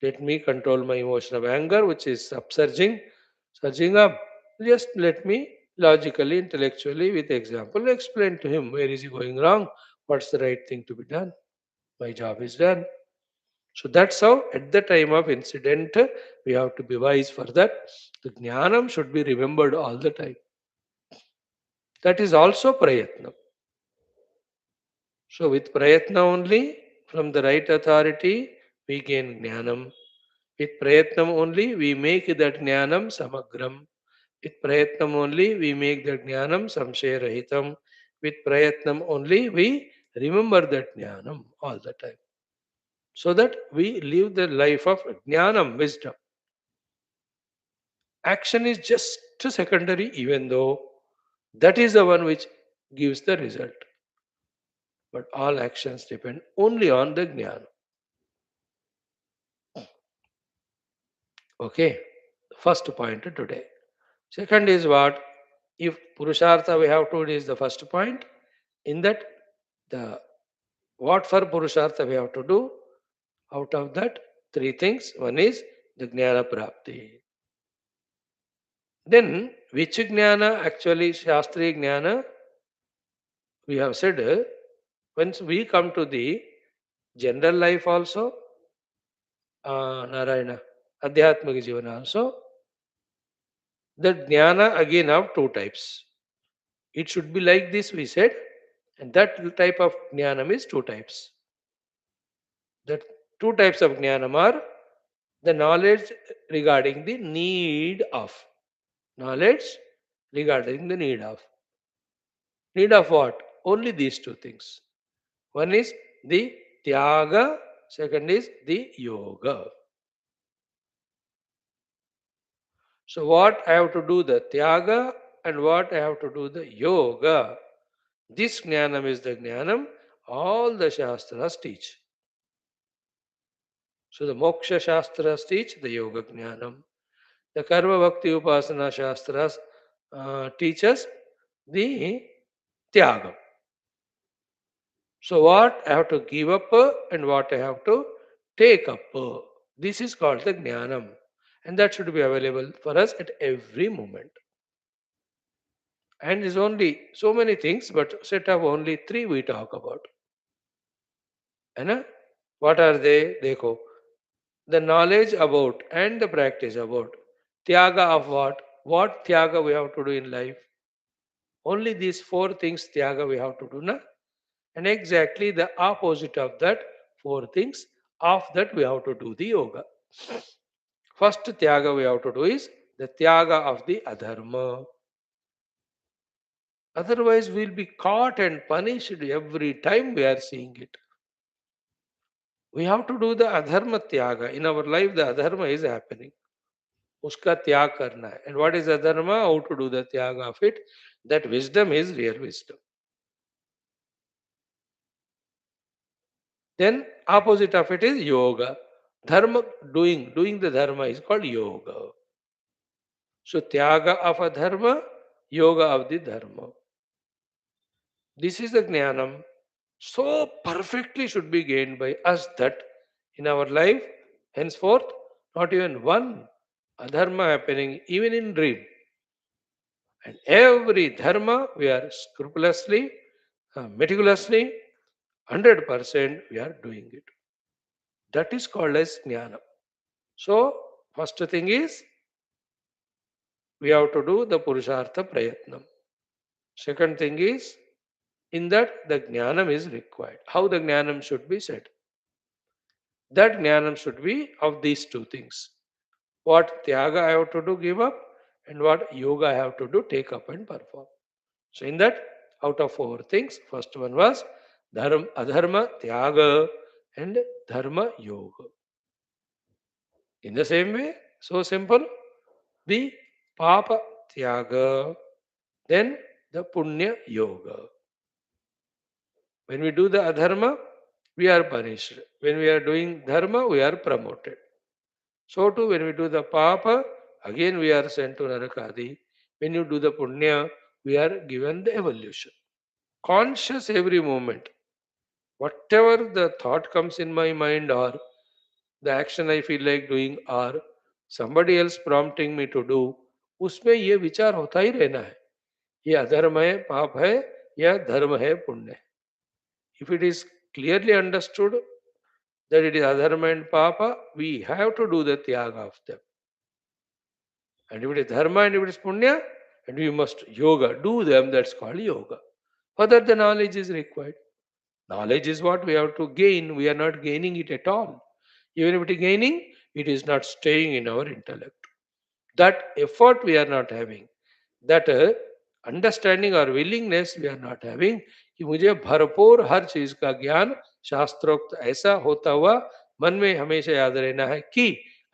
Let me control my emotion of anger, which is surging up. Just let me logically, intellectually, with example, explain to him where is he going wrong, what's the right thing to be done. My job is done. So that's how at the time of incident we have to be wise for that. The jnanam should be remembered all the time. That is also prayatna. So with prayatna only, from the right authority, we gain jnanam. With prayatnam only, we make that jnanam samagram. With prayatnam only, we make that jnanam samshayarahitam. With prayatnam only, we remember that jnanam all the time. So that we live the life of jnanam, wisdom. Action is just secondary, even though that is the one which gives the result. But all actions depend only on the jnana. Okay, first point today. Second is what? If Purushartha we have told is the first point, in that the what for Purushartha we have to do, out of that three things, one is the Jnana Prapti. Then which Jnana, actually Shastri Jnana, we have said, once we come to the general life also, Narayana, Adhyatmika Jivana also, the Jnana again have two types. It should be like this, we said, and that type of Jnanam is two types. The two types of Jnanam are the knowledge regarding the need of. Knowledge regarding the need of. Need of what? Only these two things. One is the Tyaga, second is the Yoga. So what I have to do the Tyaga and what I have to do the Yoga. This Jnanam is the Jnanam all the Shastras teach. So the Moksha Shastras teach the Yoga Jnanam. The Karma Bhakti Upasana Shastras teach us the Tyagam. So what I have to give up and what I have to take up. This is called the Jnanam. And that should be available for us at every moment. And is only so many things, but set of only three we talk about. And what are they? Dekho. The knowledge about and the practice about. Tyaga of what? What tyaga we have to do in life? Only these four things tyaga we have to do. Na? And exactly the opposite of that four things, of that we have to do the yoga. First tyaga we have to do is the tyaga of the adharma. Otherwise, we'll be caught and punished every time we are seeing it. We have to do the adharma tyaga. In our life, the adharma is happening. Uska tyag karna hai. And what is adharma? How to do the tyaga of it? That wisdom is real wisdom. Then opposite of it is yoga. Dharma, doing the dharma is called yoga. So tyaga of a dharma, yoga of the dharma. This is the jnanam. So perfectly should be gained by us that in our life, henceforth, not even one adharma happening, even in dream. And every dharma we are scrupulously, meticulously, 100% we are doing it. That is called as jnana. So, first thing is we have to do the Purushartha Prayatnam. Second thing is in that the Jnanam is required. How the Jnanam should be said? That Jnanam should be of these two things. What Tyaga I have to do, give up, and what Yoga I have to do, take up and perform. So in that, out of four things, first one was Adharma, Tyaga, and Dharma Yoga. In the same way, so simple, the Papa Tyaga, then the Punya Yoga. When we do the adharma, we are punished. When we are doing dharma, we are promoted. So too, when we do the papa, again we are sent to Narakadi. When you do the punya, we are given the evolution. Conscious every moment. Whatever the thought comes in my mind or the action I feel like doing or somebody else prompting me to do, उसमें ये विचार होता ही रहना है. ये अधर्म है, पाप है या धर्म है, पुण्य है. If it is clearly understood that it is adharma and papa, we have to do the tyaga of them. And if it is dharma and if it is punya, and we must yoga, do them, that's called yoga. For that the knowledge is required. Knowledge is what we have to gain. We are not gaining it at all. Even if it is gaining, it is not staying in our intellect. That effort we are not having. That understanding और willingness we are not having कि मुझे भरपूर हर चीज का ज्ञान शास्त्रोक्त ऐसा होता हुआ मन में हमेशा याद रहना है कि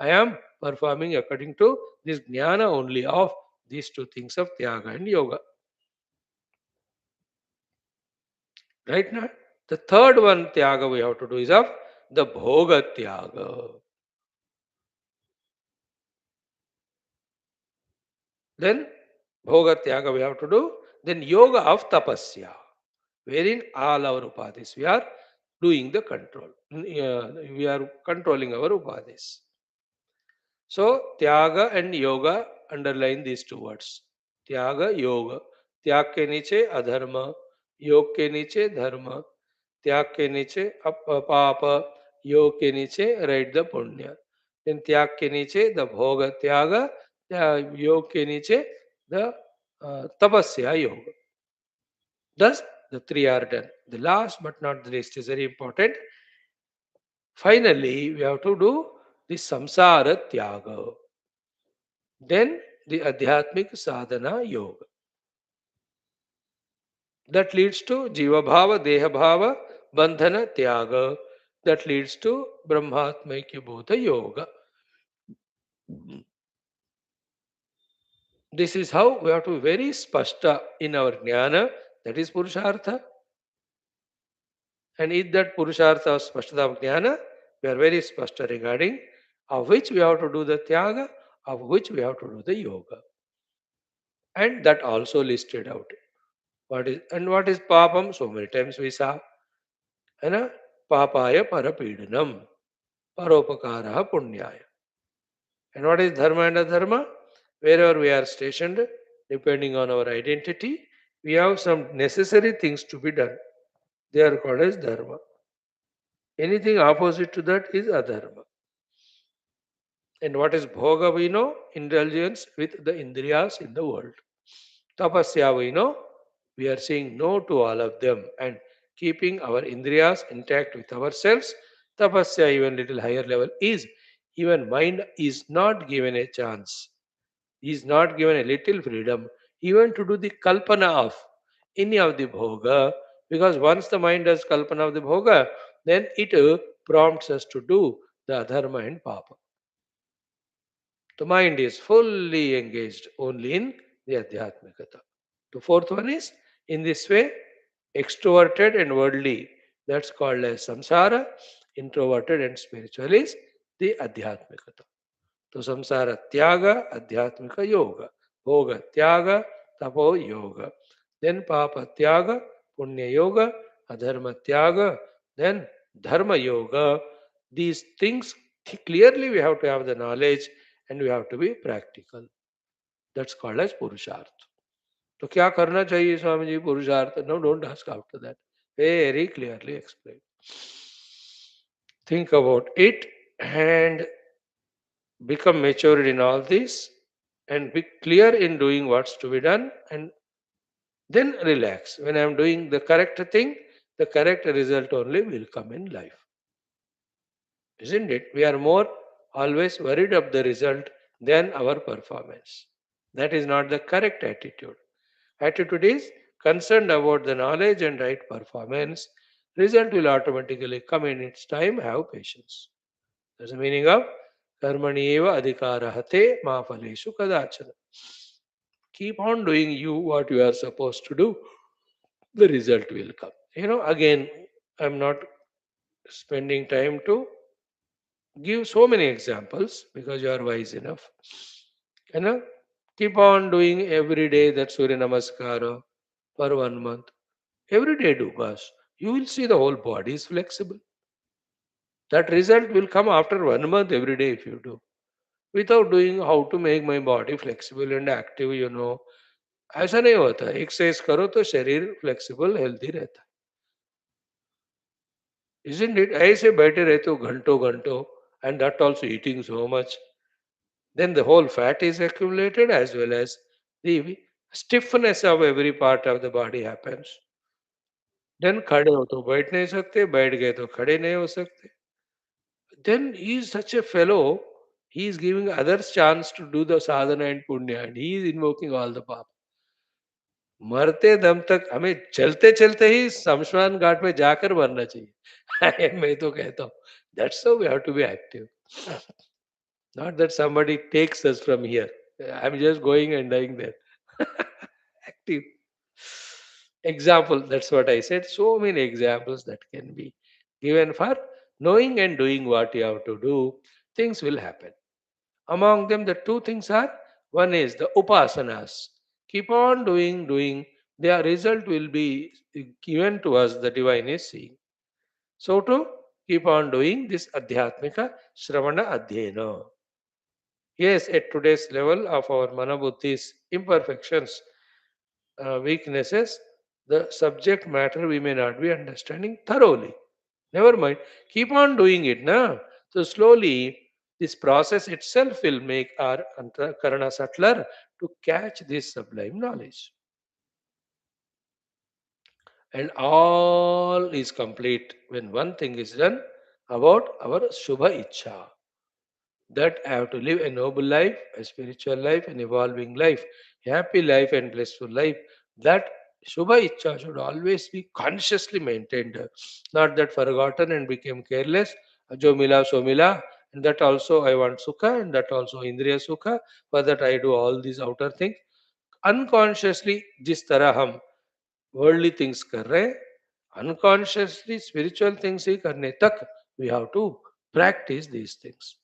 I am performing according to this gyan only of these two things of Tyaga and Yoga. Right now, the third one Tyaga we have to do is of the Bhoga Tyaga. Then Bhoga Tyaga we have to do. Then Yoga of Tapasya, wherein all our upadhis we are doing the control. We are controlling our upadhis. So Tyaga and Yoga, underline these two words. Tyaga, Yoga. त्याग के नीचे अधर्म, योग के नीचे धर्म, त्याग के नीचे पाप, योग के नीचे राइट द पुण्य, then त्याग के नीचे द भोग त्याग, योग के नीचे the tapasya yoga. Thus the three are done. The last but not the least is very important. Finally, we have to do the samsara tyaga. Then the adhyatmic sadhana yoga. That leads to jiva bhava, deha bhava, bandhana tyaga. That leads to brahmatmaikya bodha yoga. This is how we have to be very spashta in our jnana. That is purushartha. And in that purushartha of spashtata of jnana, we are very spashta regarding of which we have to do the tyaga, of which we have to do the yoga. And that also listed out. What is papam? So many times we saw. And papaya parapedanam, paropakara punyaya. And what is dharma and adharma? Wherever we are stationed, depending on our identity, we have some necessary things to be done. They are called as dharma. Anything opposite to that is adharma. And what is bhoga we know? Indulgence with the indriyas in the world. Tapasya we know? We are saying no to all of them and keeping our indriyas intact with ourselves. Tapasya, even little higher level, is even mind is not given a chance. He is not given a little freedom even to do the kalpana of any of the bhoga, because once the mind does kalpana of the bhoga, then it prompts us to do the adharma and papa. The mind is fully engaged only in the adhyatmikata. The fourth one is in this way, extroverted and worldly. That's called as samsara. Introverted and spiritual is the adhyatmikata. तो संसार त्याग आध्यात्मिक योग, भोग त्याग तपो योग, then पाप त्याग पुण्य योग, अधर्म त्याग, then dharma yoga. These things clearly we have to have the knowledge and we have to be practical. That's called as purusharth. तो क्या करना चाहिए स्वामी जी पुरुषार्थ? No, don't ask after that. Very clearly explain. Think about it and become matured in all this and be clear in doing what's to be done, and then relax. When I am doing the correct thing, the correct result only will come in life. Isn't it? We are more always worried of the result than our performance. That is not the correct attitude. Attitude is concerned about the knowledge and right performance. Result will automatically come in its time. Have patience. That's the meaning of karmani eva adhikarahate ma phaleshu kadachana. Keep on doing you what you are supposed to do. The result will come. Again, I'm not spending time to give so many examples because you are wise enough. You know, keep on doing every day that Surya Namaskara for 1 month. Every day do boss. You will see the whole body is flexible. That result will come after 1 month every day if you do. Without doing how to make my body flexible and active. ऐसा नहीं होता, exercise करो तो शरीर flexible healthy रहता है. Isn't it? ऐसे बैठे रहते हो घंटों घंटों and that also eating so much, then the whole fat is accumulated as well as the stiffness of every part of the body happens. Then खड़े हो तो बैठ नहीं सकते, बैठ गए तो खड़े नहीं हो सकते. Then he is such a fellow, he is giving others chance to do the sadhana and punya, and he is invoking all the papa. मरते दम तक हमें चलते चलते ही शमशान घाट में जाकर मरना चाहिए. मैं तो कहता हूँ that's how we have to be active, not that somebody takes us from here. I'm just going and dying there. Active example, that's what I said. So many examples that can be given for knowing and doing what you have to do. Things will happen. Among them, the two things are, one is the upasanas. Keep on doing, the result will be given to us, the divine is seeing. So to keep on doing this adhyatmika shravana adhyena. Yes, at today's level of our manabuddhi's imperfections, weaknesses, the subject matter we may not be understanding thoroughly. Never mind. Keep on doing it now. So slowly, this process itself will make our karana subtler to catch this sublime knowledge. And all is complete when one thing is done about our Shubha Ichha. That I have to live a noble life, a spiritual life, an evolving life, happy life, and blissful life. That Shubha Ichha should always be consciously maintained, not that forgotten and became careless. Jo mila so mila, and that also I want sukha, and that also Indriya sukha. For that I do all these outer things. Unconsciously, जिस तरह हम worldly things कर रहे हैं, unconsciously spiritual things ही करने तक we have to practice these things.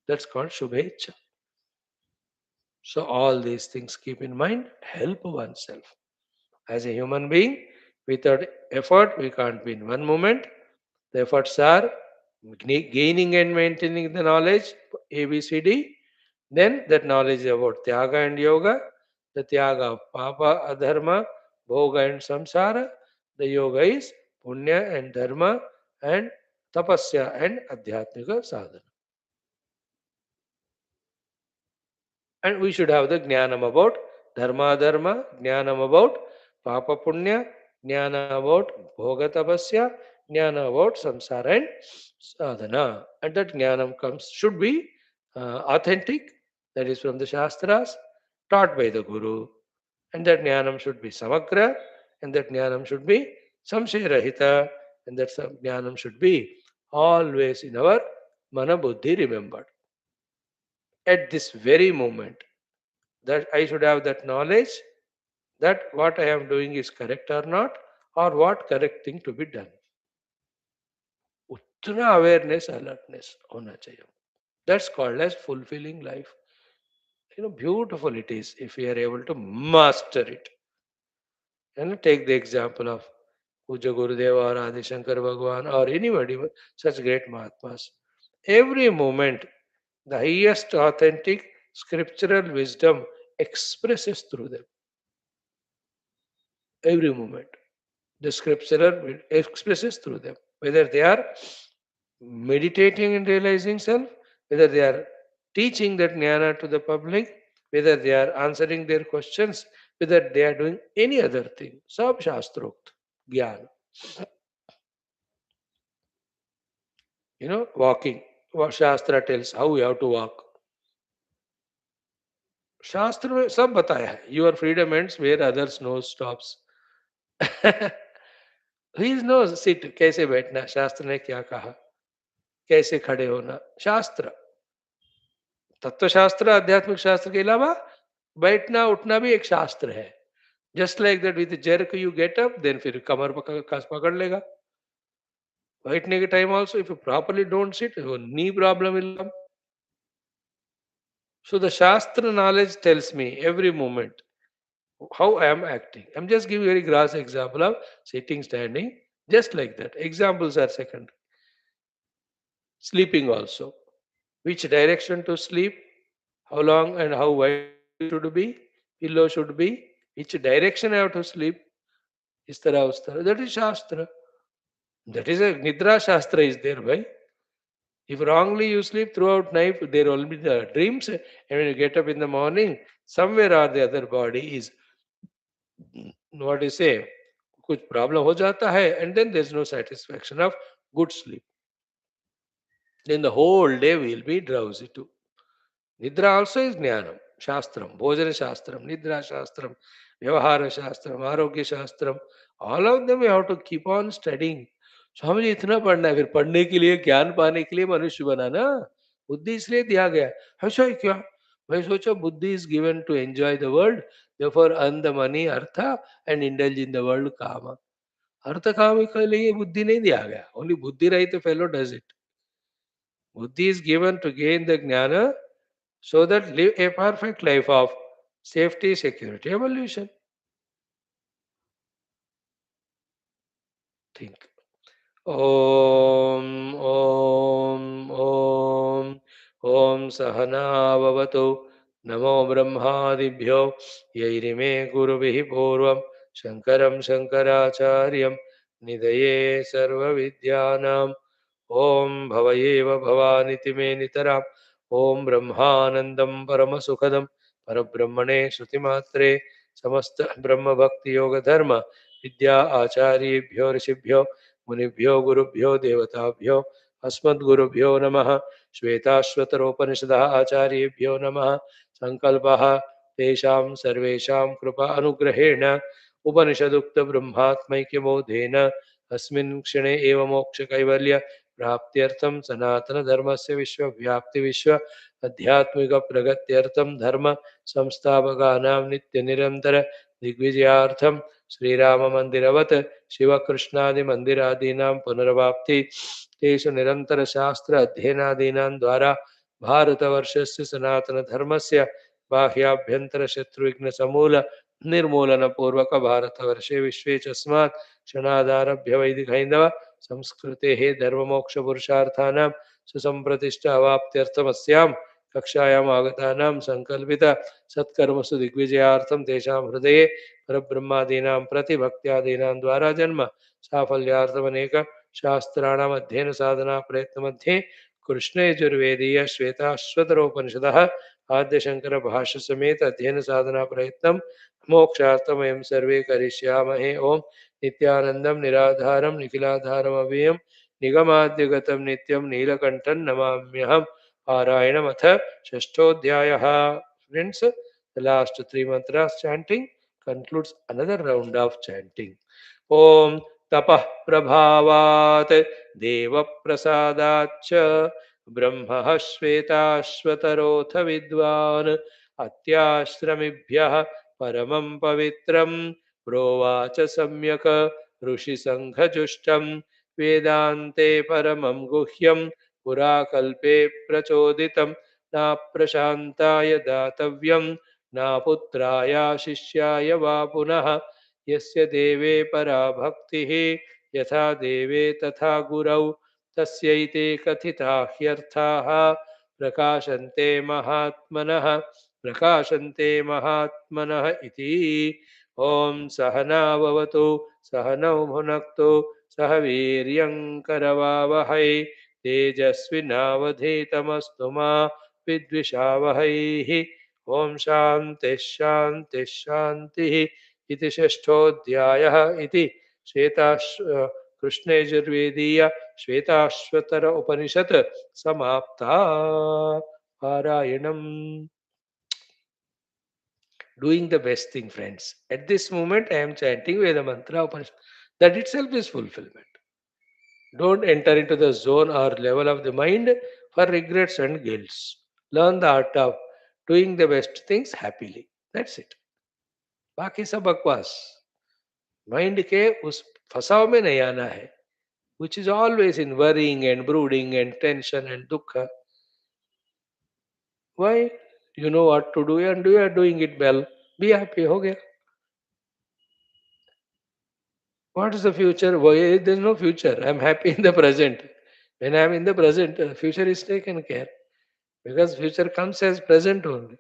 That's called Shubhecha. So all these things keep in mind, help oneself. As a human being, without effort, we can't be in one moment. The efforts are gaining and maintaining the knowledge, ABCD. Then that knowledge is about Tyaga and Yoga, the Tyaga of Papa, Adharma, Bhoga and Samsara. The Yoga is Punya and Dharma and Tapasya and Adhyatmika sadhana. And we should have the jnanam about dharma dharma, jnanam about papa punya, jnana about bhoga tapasya, jnana about samsara and sadhana. And that jnanam comes should be authentic, that is from the shastras, taught by the guru. And that jnanam should be samagra, and that jnanam should be samsharahita, and that jnanam should be always in our mana buddhi remembered at this very moment, that I should have that knowledge that what I am doing is correct or not, or what correct thing to be done. उतना awareness, alertness होना चाहिए. That's called as fulfilling life. Beautiful it is if we are able to master it. And take the example of Puja Gurudeva or Adi Shankar Bhagwan or anybody, such great Mahatmas. Every moment, the highest authentic scriptural wisdom expresses through them. Every moment. The scriptural expresses through them. Whether they are meditating and realizing self, whether they are teaching that jnana to the public, whether they are answering their questions, whether they are doing any other thing. Sab Shastrokta, Gyan. Walking. What Shastra tells how you have to walk. शास्त्र में सब बताया है. Your freedom ends where others' nose stops. He knows sit कैसे बैठना, शास्त्र ने क्या कहा, कैसे खड़े होना. शास्त्र, तत्वशास्त्र, आध्यात्मिक शास्त्र के अलावा बैठना उठना भी एक शास्त्र है. Just like that with jerk you get up, then फिर कमर पकड़ लेगा. बैठने के time also if you properly don't sit, knee problem will come. So the shastra knowledge tells me every moment how I am acting. I'm just giving a very gross example of sitting, standing, just like that. Examples are second. Sleeping also. Which direction to sleep, how long and how wide should be, pillow should be, which direction I have to sleep, istara ustara. That is Shastra. That is a Nidra Shastra is there, by. If wrongly you sleep throughout night, there will be the dreams, and when you get up in the morning, somewhere or the other body is, what do you say, कुछ problem हो जाता है, and then there is no satisfaction of good sleep. Then the whole day will be drowsy too. Nidra also is jnanam, shastram, bhojana shastram, nidra shastram, vyavahara shastram, arogya shastram. All of them we have to keep on studying. Swami ji इतना पढ़ना है, फिर पढ़ने के लिए, ज्ञान पाने के लिए मनुष्य बना ना. बुद्धि इसलिए दिया गया. ऐसा ही क्या? मैं सोचा बुद्धि is given to enjoy the world, therefore earn the money artha and indulge in the world kama. अर्थ काम के लिए बुद्धि नहीं दिया गया. Only बुद्धि रही तो fellow does it. Buddhi is given to gain the jnana so that live a perfect life of safety, security, evolution. Think. Om Om Om Om Sahana Vavatu Namo Brahmadibhyo Yairime Gurubihi Purvam Shankaram Shankaracharyam Nidaye Sarva Vidyanam Om Bhavayev Bhavaniti Me Nitaram Om Brahmanandam Paramasukadam Parabrahmane Shruti Samasta Brahma Bhakti Yoga Dharma Vidya Acharyebhyo Rishibhyo मुनिभ्यो गुरुभ्यो देवताभ्यो अस्मद्गुरुभ्यो नमः. श्वेताश्वतरोपनिषदः आचार्येभ्यो नमः. संकल्पः तेषां सर्वेषां कृपा अनुग्रहेण उपनिषदुक्त ब्रह्मात्मैक्यबोधेन अस्मिन् क्षणे एव मोक्षकैवल्य प्राप्त्यर्थं सनातनधर्मस्य विश्वव्याप्ति विश्व आध्यात्मिक प्रगत्यर्थं धर्म संस्थापकानां नित्यनिरन्तर दिग्विजयार्थं श्रीराम मंदिरवत शिवकृष्णादि मंदिरादीनां पुनर्वाप्ति तेषु निरंतर शास्त्र अध्ययनादीनां द्वारा भारतवर्षस्य सनातन धर्मस्य बाह्याभ्यंतर शत्रुघ्न समूल निर्मूलन पूर्वक भारतवर्षे विश्वे चस्मात् क्षणादारभ्य वैदिक हैंदव संस्कृतेः धर्ममोक्ष पुरुषार्थानां सुसंप्रतिष्ठा अवाप्त्यर्थमस्यां कक्षायाम् आगतानां संकल्पित सत्कर्मसु दिग्विजयार्थं तेषां हृदये परब्रह्मादीनां प्रतिभक्त्यादीनां द्वारा जन्म साफल्यार्थमनेक शास्त्राणाम् अध्ययन साधना प्रयत्न मध्ये कृष्ण यजुर्वेदीय श्वेताश्वतरोपनिषदः आद्य शंकर भाष्य समेत अध्ययन साधना प्रयत्नं मोक्षार्थं वयं सर्वे करिष्यामहे. ओम नित्यानंदं निराधारं निखिलाधारम् अव्ययं निगमाद्यगतं नित्यं नीलकंठं नमाम्यहम्. पारायणमथ षष्ठोऽध्यायः. Friends, the last three mantras chanting concludes another round of chanting. Om tapah prabhavat deva prasadat ब्रह्म श्वेताश्वतरोऽथ विद्वान् अत्याश्रमिभ्यः परमं पवित्रं प्रोवाच सम्यक् ऋषिसङ्घजुष्टं वेदान्ते परमं गुह्यं पुराकल्पे प्रचोदितं न प्रशान्ताय दातव्यं न पुत्राय शिष्याय वा पुनः यस्य देवे परा भक्तिः यथा देवे तथा गुरौ तस्यैते कथिता ह्यर्थाः प्रकाशन्ते महात्मनः इति. ॐ सहना भवतु सहनौ भुनक्तु सह वीर्यं करवावहै तेजस्विनावधीतमस्तु मा विद्विषावहैः. ॐ शान्तिः शान्तिः शान्तिः इति षष्ठोऽध्यायः. इति कृष्णयजुर्वेदीय श्वेताश्वतर उपनिषत् समाप्ता. पारायणम्. Doing the best thing, friends. At this moment, I am chanting Veda Mantra Upanishad. That itself is fulfillment. Don't enter into the zone or level of the mind for regrets and guilts. Learn the art of doing the best things happily. That's it. बाकी सब बकवास. Mind के उस फसाव में नहीं आना है, which is always in worrying and brooding and tension and dukkha. Why? You know what to do and you are doing it well. Be happy. हो गया. What is the future? Why? There is no future. I am happy in the present. When I am in the present, future is taken care. Because future comes as present only.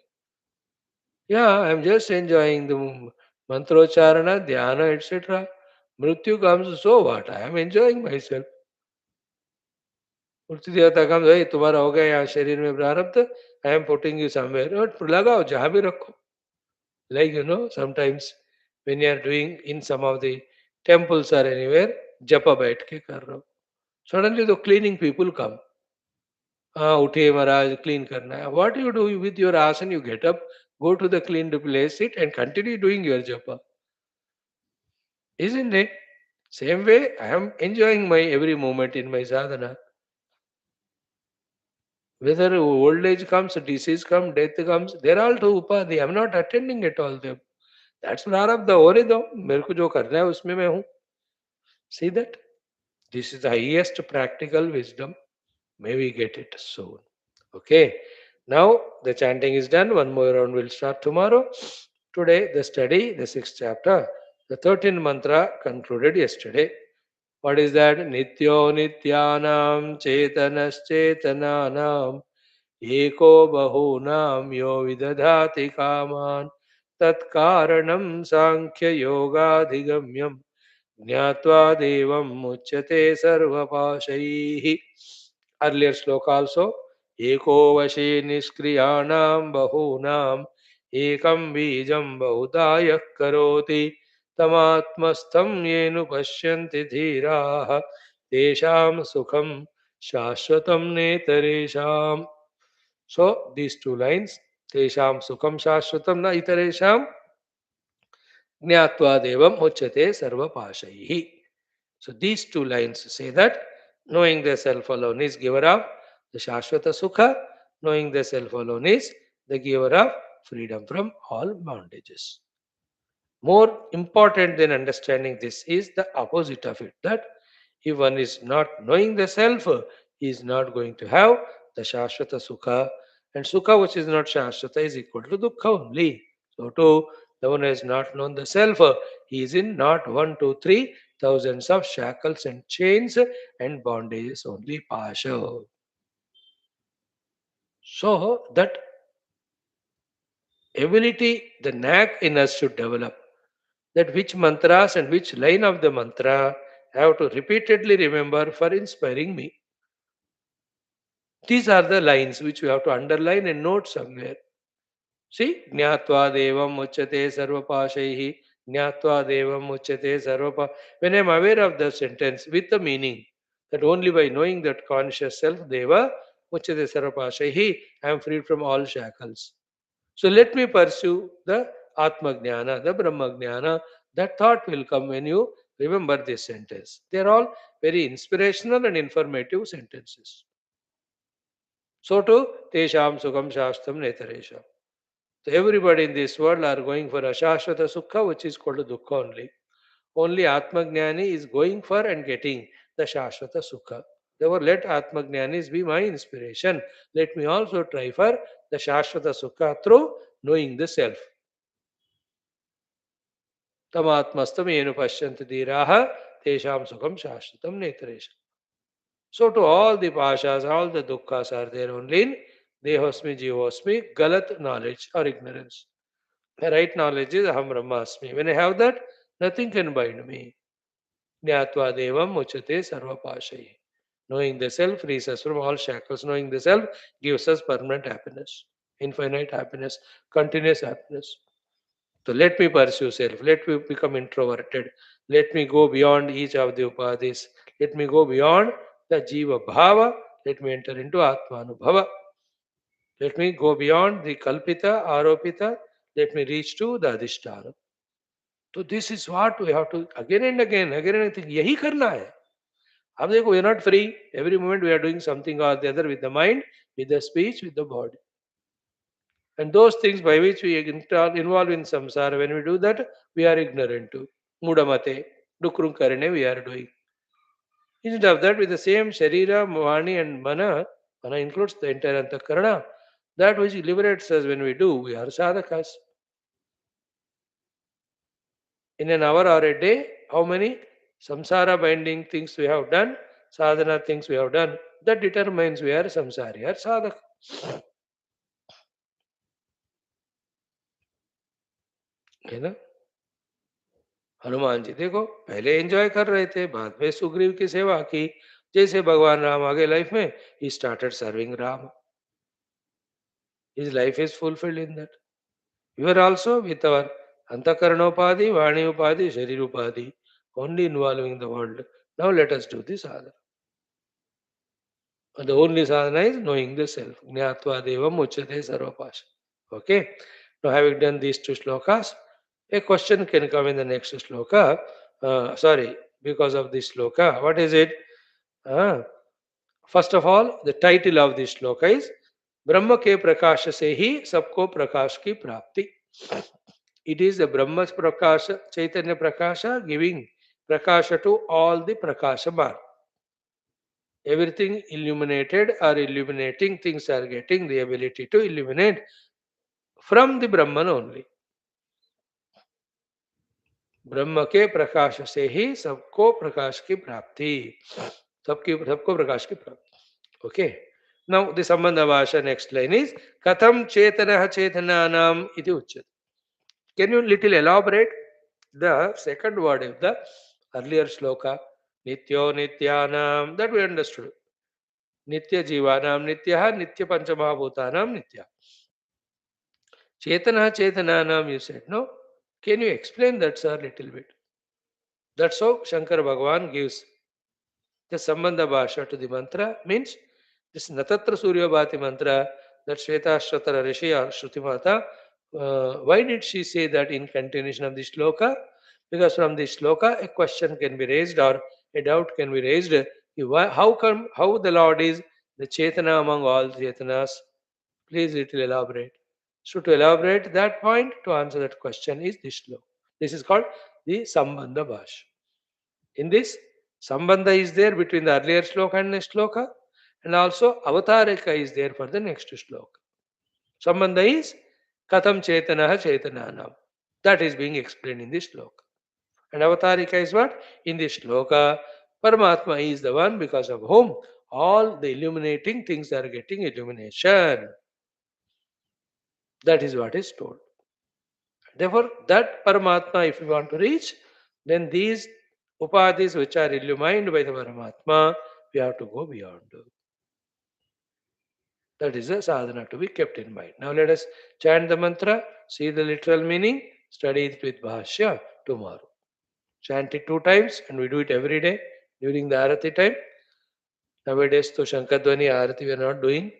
Yeah, I am just enjoying the mantrocharana, dhyana, etc. Mrityu comes, so what? I am enjoying myself. मृत्यु देवता comes, hey, तुम्हारा हो गया यहाँ शरीर में प्रारब्ध, I am putting you somewhere. और लगाओ जहाँ भी रखो. Like, sometimes when you are doing in some of the temples are anywhere, japa बैठ के कर रहा हूँ. Suddenly the cleaning people come. हाँ, उठिए महाराज क्लीन करना है. What you do with your asana? You get up, go to the cleaned place, sit and continue doing your japa. Isn't it? Same way, I am enjoying my every moment in my sadhana. Whether old age comes, disease comes, death comes, they're all to upadhi. I'm not attending at all them. That's प्रारब्ध होने दो. मेरे को जो करना है उसमें मैं हूँ. See that? This is the highest practical wisdom. May we get it soon. Okay. Now the chanting is done. One more round will start tomorrow. Today the study, the sixth chapter, the 13th mantra concluded yesterday. What is that? Nityo nityanam chetanas chetananam एको बहूनां यो विदधाति कामान् तत्कारणं सांख्ययोगाधिगम्यं ज्ञात्वा देवं मुच्यते सर्वपाशैः. Earlier sloka also. एको वशे निष्क्रियाणां बहूनां एकं बीजं बहुधा यः करोति तमात्मस्थं येन पश्यन्ति धीराः तेषां सुखं शाश्वतं नेतरेषाम्. So these two lines, Tesham Sukham Shashvatam na Itaresham Jnatva Devam Uchate Sarva Pashaihi. So these two lines say that knowing the self alone is giver of the Shashvata Sukha, knowing the self alone is the giver of freedom from all bondages. More important than understanding this is the opposite of it, that if one is not knowing the self, he is not going to have the Shashvata Sukha. And Sukha, which is not Shashvata, is equal to Dukkha only. So, too, the one who has not known the self, he is in not one, two, three, thousands of shackles and chains and bondages only, Pasha. So, that ability, the knack in us should develop. That which mantras and which line of the mantra I have to repeatedly remember for inspiring me. These are the lines which we have to underline and note somewhere. See, Jnatva Devam Uchate Sarvapashaihi, Jnatva Devam Uchate Sarvapa. When I am aware of the sentence with the meaning, that only by knowing that conscious self, Deva Uchate Sarvapashaihi, I am freed from all shackles. So let me pursue the Atma Jnana, the Brahma Jnana. That thought will come when you remember this sentence. They are all very inspirational and informative sentences. So too, Tesham Sukham Shastam Netaresham. So everybody in this world are going for Ashashvata Sukha, which is called Dukkha only. Only Atma Jnani is going for and getting the Shashvata Sukha. Therefore, let Atma Jnanis be my inspiration. Let me also try for the Shashvata Sukha through knowing the self. Tamatmastam yenu pashyanti dhiraha tesham sukham shashvatam netaresham. So to all the pashas, all the dukkhas are there only in dehosmi, jivosmi, galat knowledge or ignorance. The right knowledge is aham brahmasmi. When I have that, nothing can bind me. Jnatva devam muchate sarva pashayi. Knowing the self frees us from all shackles. Knowing the self gives us permanent happiness, infinite happiness, continuous happiness. So let me pursue self. Let me become introverted. Let me go beyond each of the upadhis. Let me go beyond the jiva bhava. Let me enter into atmanubhava. Let me go beyond the kalpita, aropita. Let me reach to the adhisthana. So this is what we have to again and again यही करना है. अब देखो we are not free. Every moment we are doing something or the other with the mind, with the speech, with the body. And those things by which we involve in samsara, when we do that, we are ignorant too. Mudamate, dukrum karane we are doing. Instead of that, with the same sharira, vani and mana includes the entire antakarana, that which liberates us when we do, we are sadhakas. In an hour or a day, how many samsara binding things we have done, sadhana things we have done, that determines we are samsari or sadhaka. है ना? हनुमान जी देखो पहले enjoy कर रहे थे, बाद में सुग्रीव की सेवा की. जैसे भगवान राम आगे लाइफ में, he started serving Ram. His life is fulfilled in that. You are also with our अंतकरणोपाधि, वाणी उपाधि, शरीर उपाधि. only involving the world. Now let us do this sadhana. And the only sadhana is knowing the self. Jnatva devam uchyate sarvapasha. Okay. Now having done these two slokas, a question can come in the next sloka. Sorry, because of this sloka. What is it? Uh, First of all, the title of this sloka is ब्रह्म के प्रकाश से ही सबको प्रकाश की प्राप्ति. It is the Brahma Prakasha, Chaitanya Prakasha giving Prakasha to all the Prakashaman. Everything illuminated or illuminating things are getting the ability to illuminate from the Brahman only. ब्रह्म के प्रकाश से ही सबको प्रकाश की प्राप्ति. सबको प्रकाश की प्राप्ति. Okay. Now the Sambandha Bhasha next line is Katham Chetanah Chetananam iti uchyate. Can you little elaborate the second word of the earlier sloka? Nityo Nityanam, that we understood. Nitya Jivanam Nitya, Nitya Panchamahabhutanam Nitya. Chetana Chetananam, you said, no? Can you explain that, sir, little bit? That's how Shankar Bhagavan gives the Sambandha Bhasha to the mantra. Means this Natatra Suryo Bhati mantra that Shwethashwathara Rishi or Shruti Mata, why did she say that in continuation of the sloka? Because from the sloka a question can be raised or a doubt can be raised. How come, how the Lord is the Chetana among all Chetanas? Please little elaborate. So to elaborate that point, to answer that question is this sloka. This is called the Sambandha Bhasha. In this, Sambandha is there between the earlier sloka and next sloka, and also Avatarika is there for the next sloka. Sambandha is Katham Chetanaha Chetananam. That is being explained in this sloka. And Avatarika is what? In this sloka, Paramatma is the one because of whom all the illuminating things are getting illumination. That is what is told. Therefore, that Paramatma, if you want to reach, then these upadhis which are illumined by the Paramatma, we have to go beyond. That is a sadhana to be kept in mind. Now let us chant the mantra, see the literal meaning, study it with Bhashya tomorrow. Chant it 2 times and we do it every day during the Arati time. Nowadays, to Shankadwani Arati we are not doing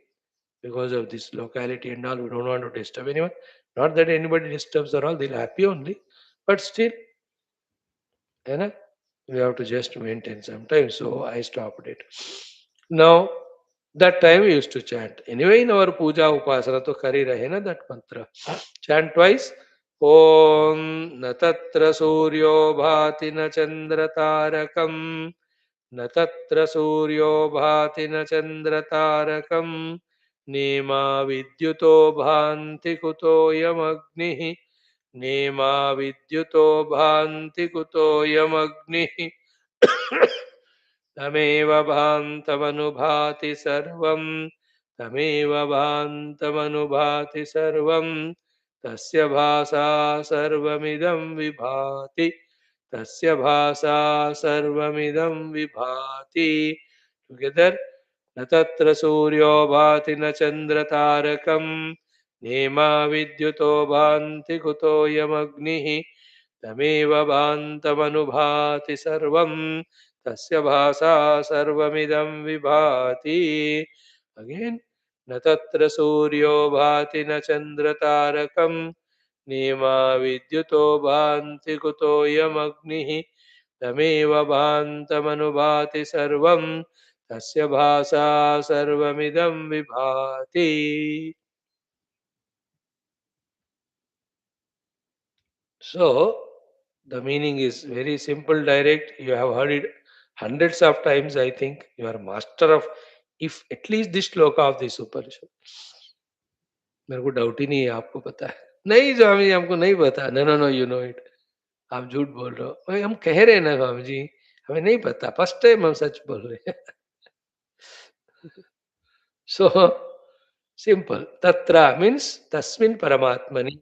because of this locality and all. We don't want to disturb anyone. Not that anybody disturbs or all, they'll happy only. But still, you know, we have to just maintain sometimes. So I stopped it. Now, that time we used to chant. Anyway, in our puja upasana to kari rahe na that mantra. Chant twice. Om na tatra suryo bhati na chandra tarakam. न तत्र सूर्यो भाति न चन्द्र तारकम् नेमा विद्युतो भान्ति कुतोऽयमग्निः नेमा विद्युतो भान्ति कुतोऽयमग्निः तमेव भान्तमनुभाति सर्वं तमेव भान्तमनुभाति सर्वं तस्य भासा सर्वमिदं विभाति तस्य भासा सर्वमिदं विभाति टुगेदर न तत्र सूर्यो भाति न चन्द्र तारकं नेमा विद्युतो भान्ति कुतोऽयमग्निः तमेव भान्तमनुभाति सर्वं तस्य भासा सर्वमिदं विभाति अगेन न तत्र सूर्यो भाति न चन्द्र तारकं नेमा विद्युतो भान्ति कुतोऽयमग्निः तमेव भान्तमनुभाति सर्वं तस्य भासा सर्वमिदं विभाति. So the meaning is very simple, direct. You have heard it hundreds of times, I think. You are master of, if at least this shloka of this Upanishad. मेरे को डाउट ही नहीं है आपको पता है. नहीं स्वामी जी हमको नहीं पता. No no no you know it. आप झूठ बोल रहे हो. भाई हम कह रहे हैं ना स्वामी जी हमें नहीं पता. फर्स्ट टाइम हम सच बोल रहे हैं. So simple. Tatra means tasmin paramatmani.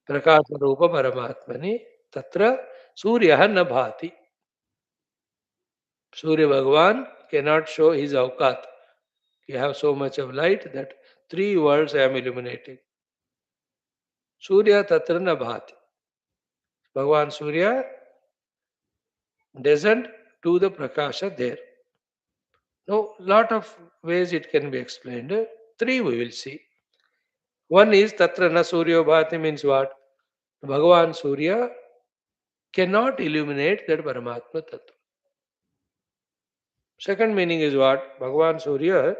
प्रकाश रूप परमात्मनि तत्र सूर्यः न भाति. Surya Bhagavan cannot show his awkat. He have so much of light that 3 worlds I am illuminating. Surya tatra na bhati. Bhagavan Surya doesn't do the prakasha there. Now, lot of ways it can be explained. Three we will see. One is Tatra na Suryo Bhati means what? Bhagavan Surya cannot illuminate that Paramatma Tattva. Second meaning is what? Bhagavan Surya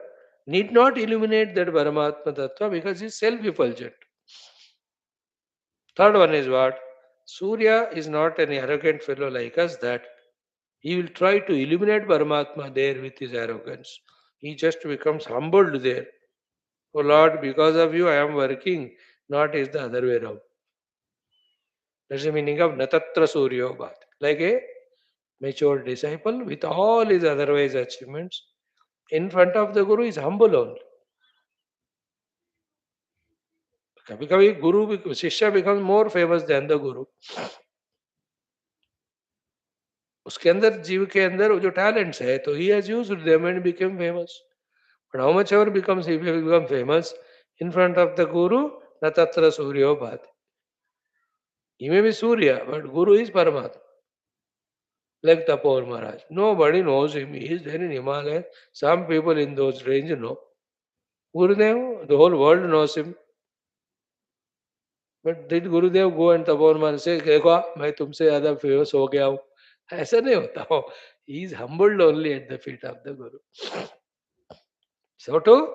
need not illuminate that Paramatma Tattva because he is self-effulgent. Third one is what? Surya is not an arrogant fellow like us that he will try to illuminate Paramatma there with his arrogance. He just becomes humbled there. Oh Lord, because of you I am working, not is the other way around. That's the meaning of Natatra Suryo Bhat. Like a mature disciple with all his otherwise achievements, in front of the Guru is humble only. कभी कभी गुरु शिष्य becomes more famous than the Guru. उसके अंदर जीव के अंदर वो जो टैलेंट्स है तो he has used them and became famous. But how much ever becomes he will become famous in front of the Guru, Natatra Suryo Bhat. He may be Surya, but Guru is Paramatma. Like Tapor Maharaj. Nobody knows him. He is there in Himalaya. Some people in those range know. Gurudev, the whole world knows him. But did Gurudev go and Tapor Maharaj say, देखो मैं तुमसे ज़्यादा famous हो गया हूँ? ऐसा नहीं होता हो. He is humbled only at the feet of the Guru. So too,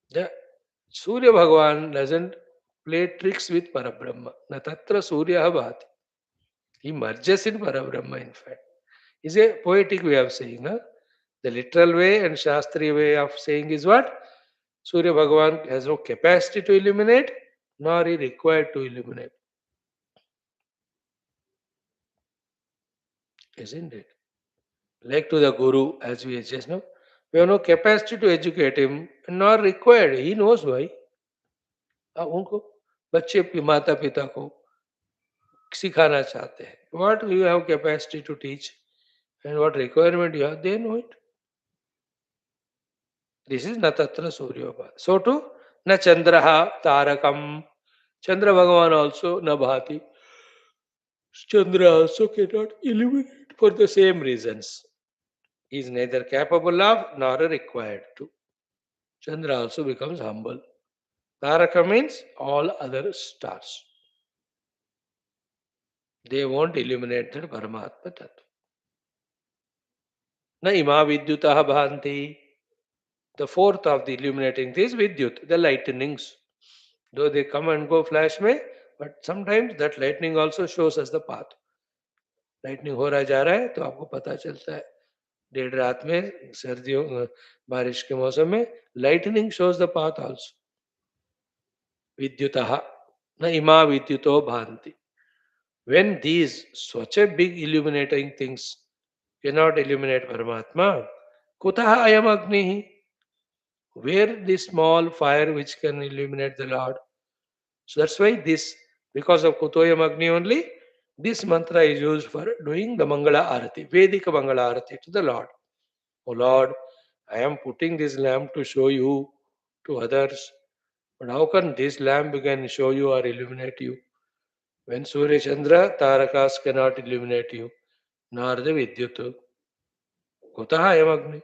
the Surya Bhagavan doesn't play tricks with Parabrahma. Na tatra Surya Bhati. He merges in Parabrahma, in fact. Is a poetic way of saying. Huh? The literal way and Shastri way of saying is what? Surya Bhagavan has no capacity to illuminate, nor is required to illuminate. Isn't it? Like to the Guru, as we just know, we have no capacity to educate him, nor required. He knows why. उनको बच्चे माता पिता को सिखाना चाहते हैं. What you have capacity to teach and what requirement you have, they know it. This is Natatra Suryobha. So too, na Chandraha Tarakam. Chandra Bhagavan also na Bhati. Chandra also cannot illuminate for the same reasons. He is neither capable of nor required to. Chandra also becomes humble. Taraka means all other stars. They won't illuminate the Paramatma Tattva. Na ima vidyutah bhanti. The fourth of the illuminating thing is vidyut, the lightnings. Though they come and go flash में, but sometimes that lightning also shows us the path. Lightning हो रहा जा रहा है तो आपको पता चलता है. देर रात में सर्दियों बारिश के मौसम में lightning shows the path also. विद्युतः न इमा विद्युतो भांति. When these such a big illuminating things cannot illuminate Paramatma, kutah ayam agnihi? Where this small fire which can illuminate the Lord? So that's why this, because of Kutoyam Agni only, this mantra is used for doing the Mangala Arati, Vedic Mangala Arati to the Lord. Oh Lord, I am putting this lamp to show you to others. But how can this lamp can show you or illuminate you? When Surya Chandra, Tarakas cannot illuminate you, nor the Vidyutu. Kutaha Ayam.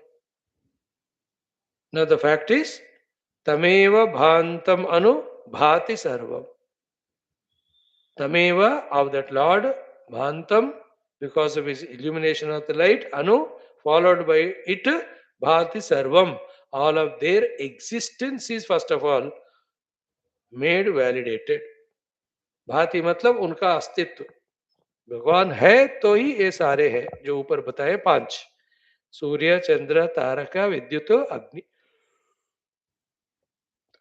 Now the fact is, Tameva Bhantam Anu Bhati Sarvam. Tameva of that Lord, Bhantam, because of his illumination of the light, Anu, followed by it, Bhati Sarvam. All of their existence is first of all made validated. भांति मतलब उनका अस्तित्व. भगवान है तो ही ये सारे हैं जो ऊपर बताए पांच. सूर्य, चंद्र, तारका, विद्युत, अग्नि.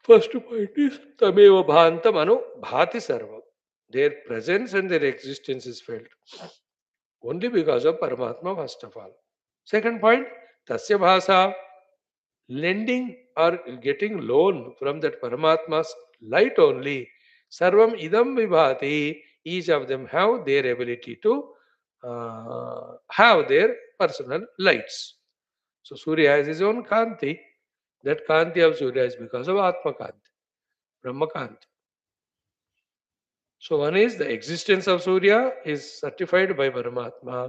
First point is Tameva Bhantam Anu Bhati Sarvam. Their presence and their existence is felt only because of Paramatma first of all. Second point, Tasya Bhasa, lending or getting loan from that Paramatma's light only. Sarvam idam vibhati, each of them have their ability to have their personal lights. So Surya has his own Kanti. That Kanti of Surya is because of Atma Kanti, Brahma Kanti. So one is the existence of Surya is certified by Paramatma.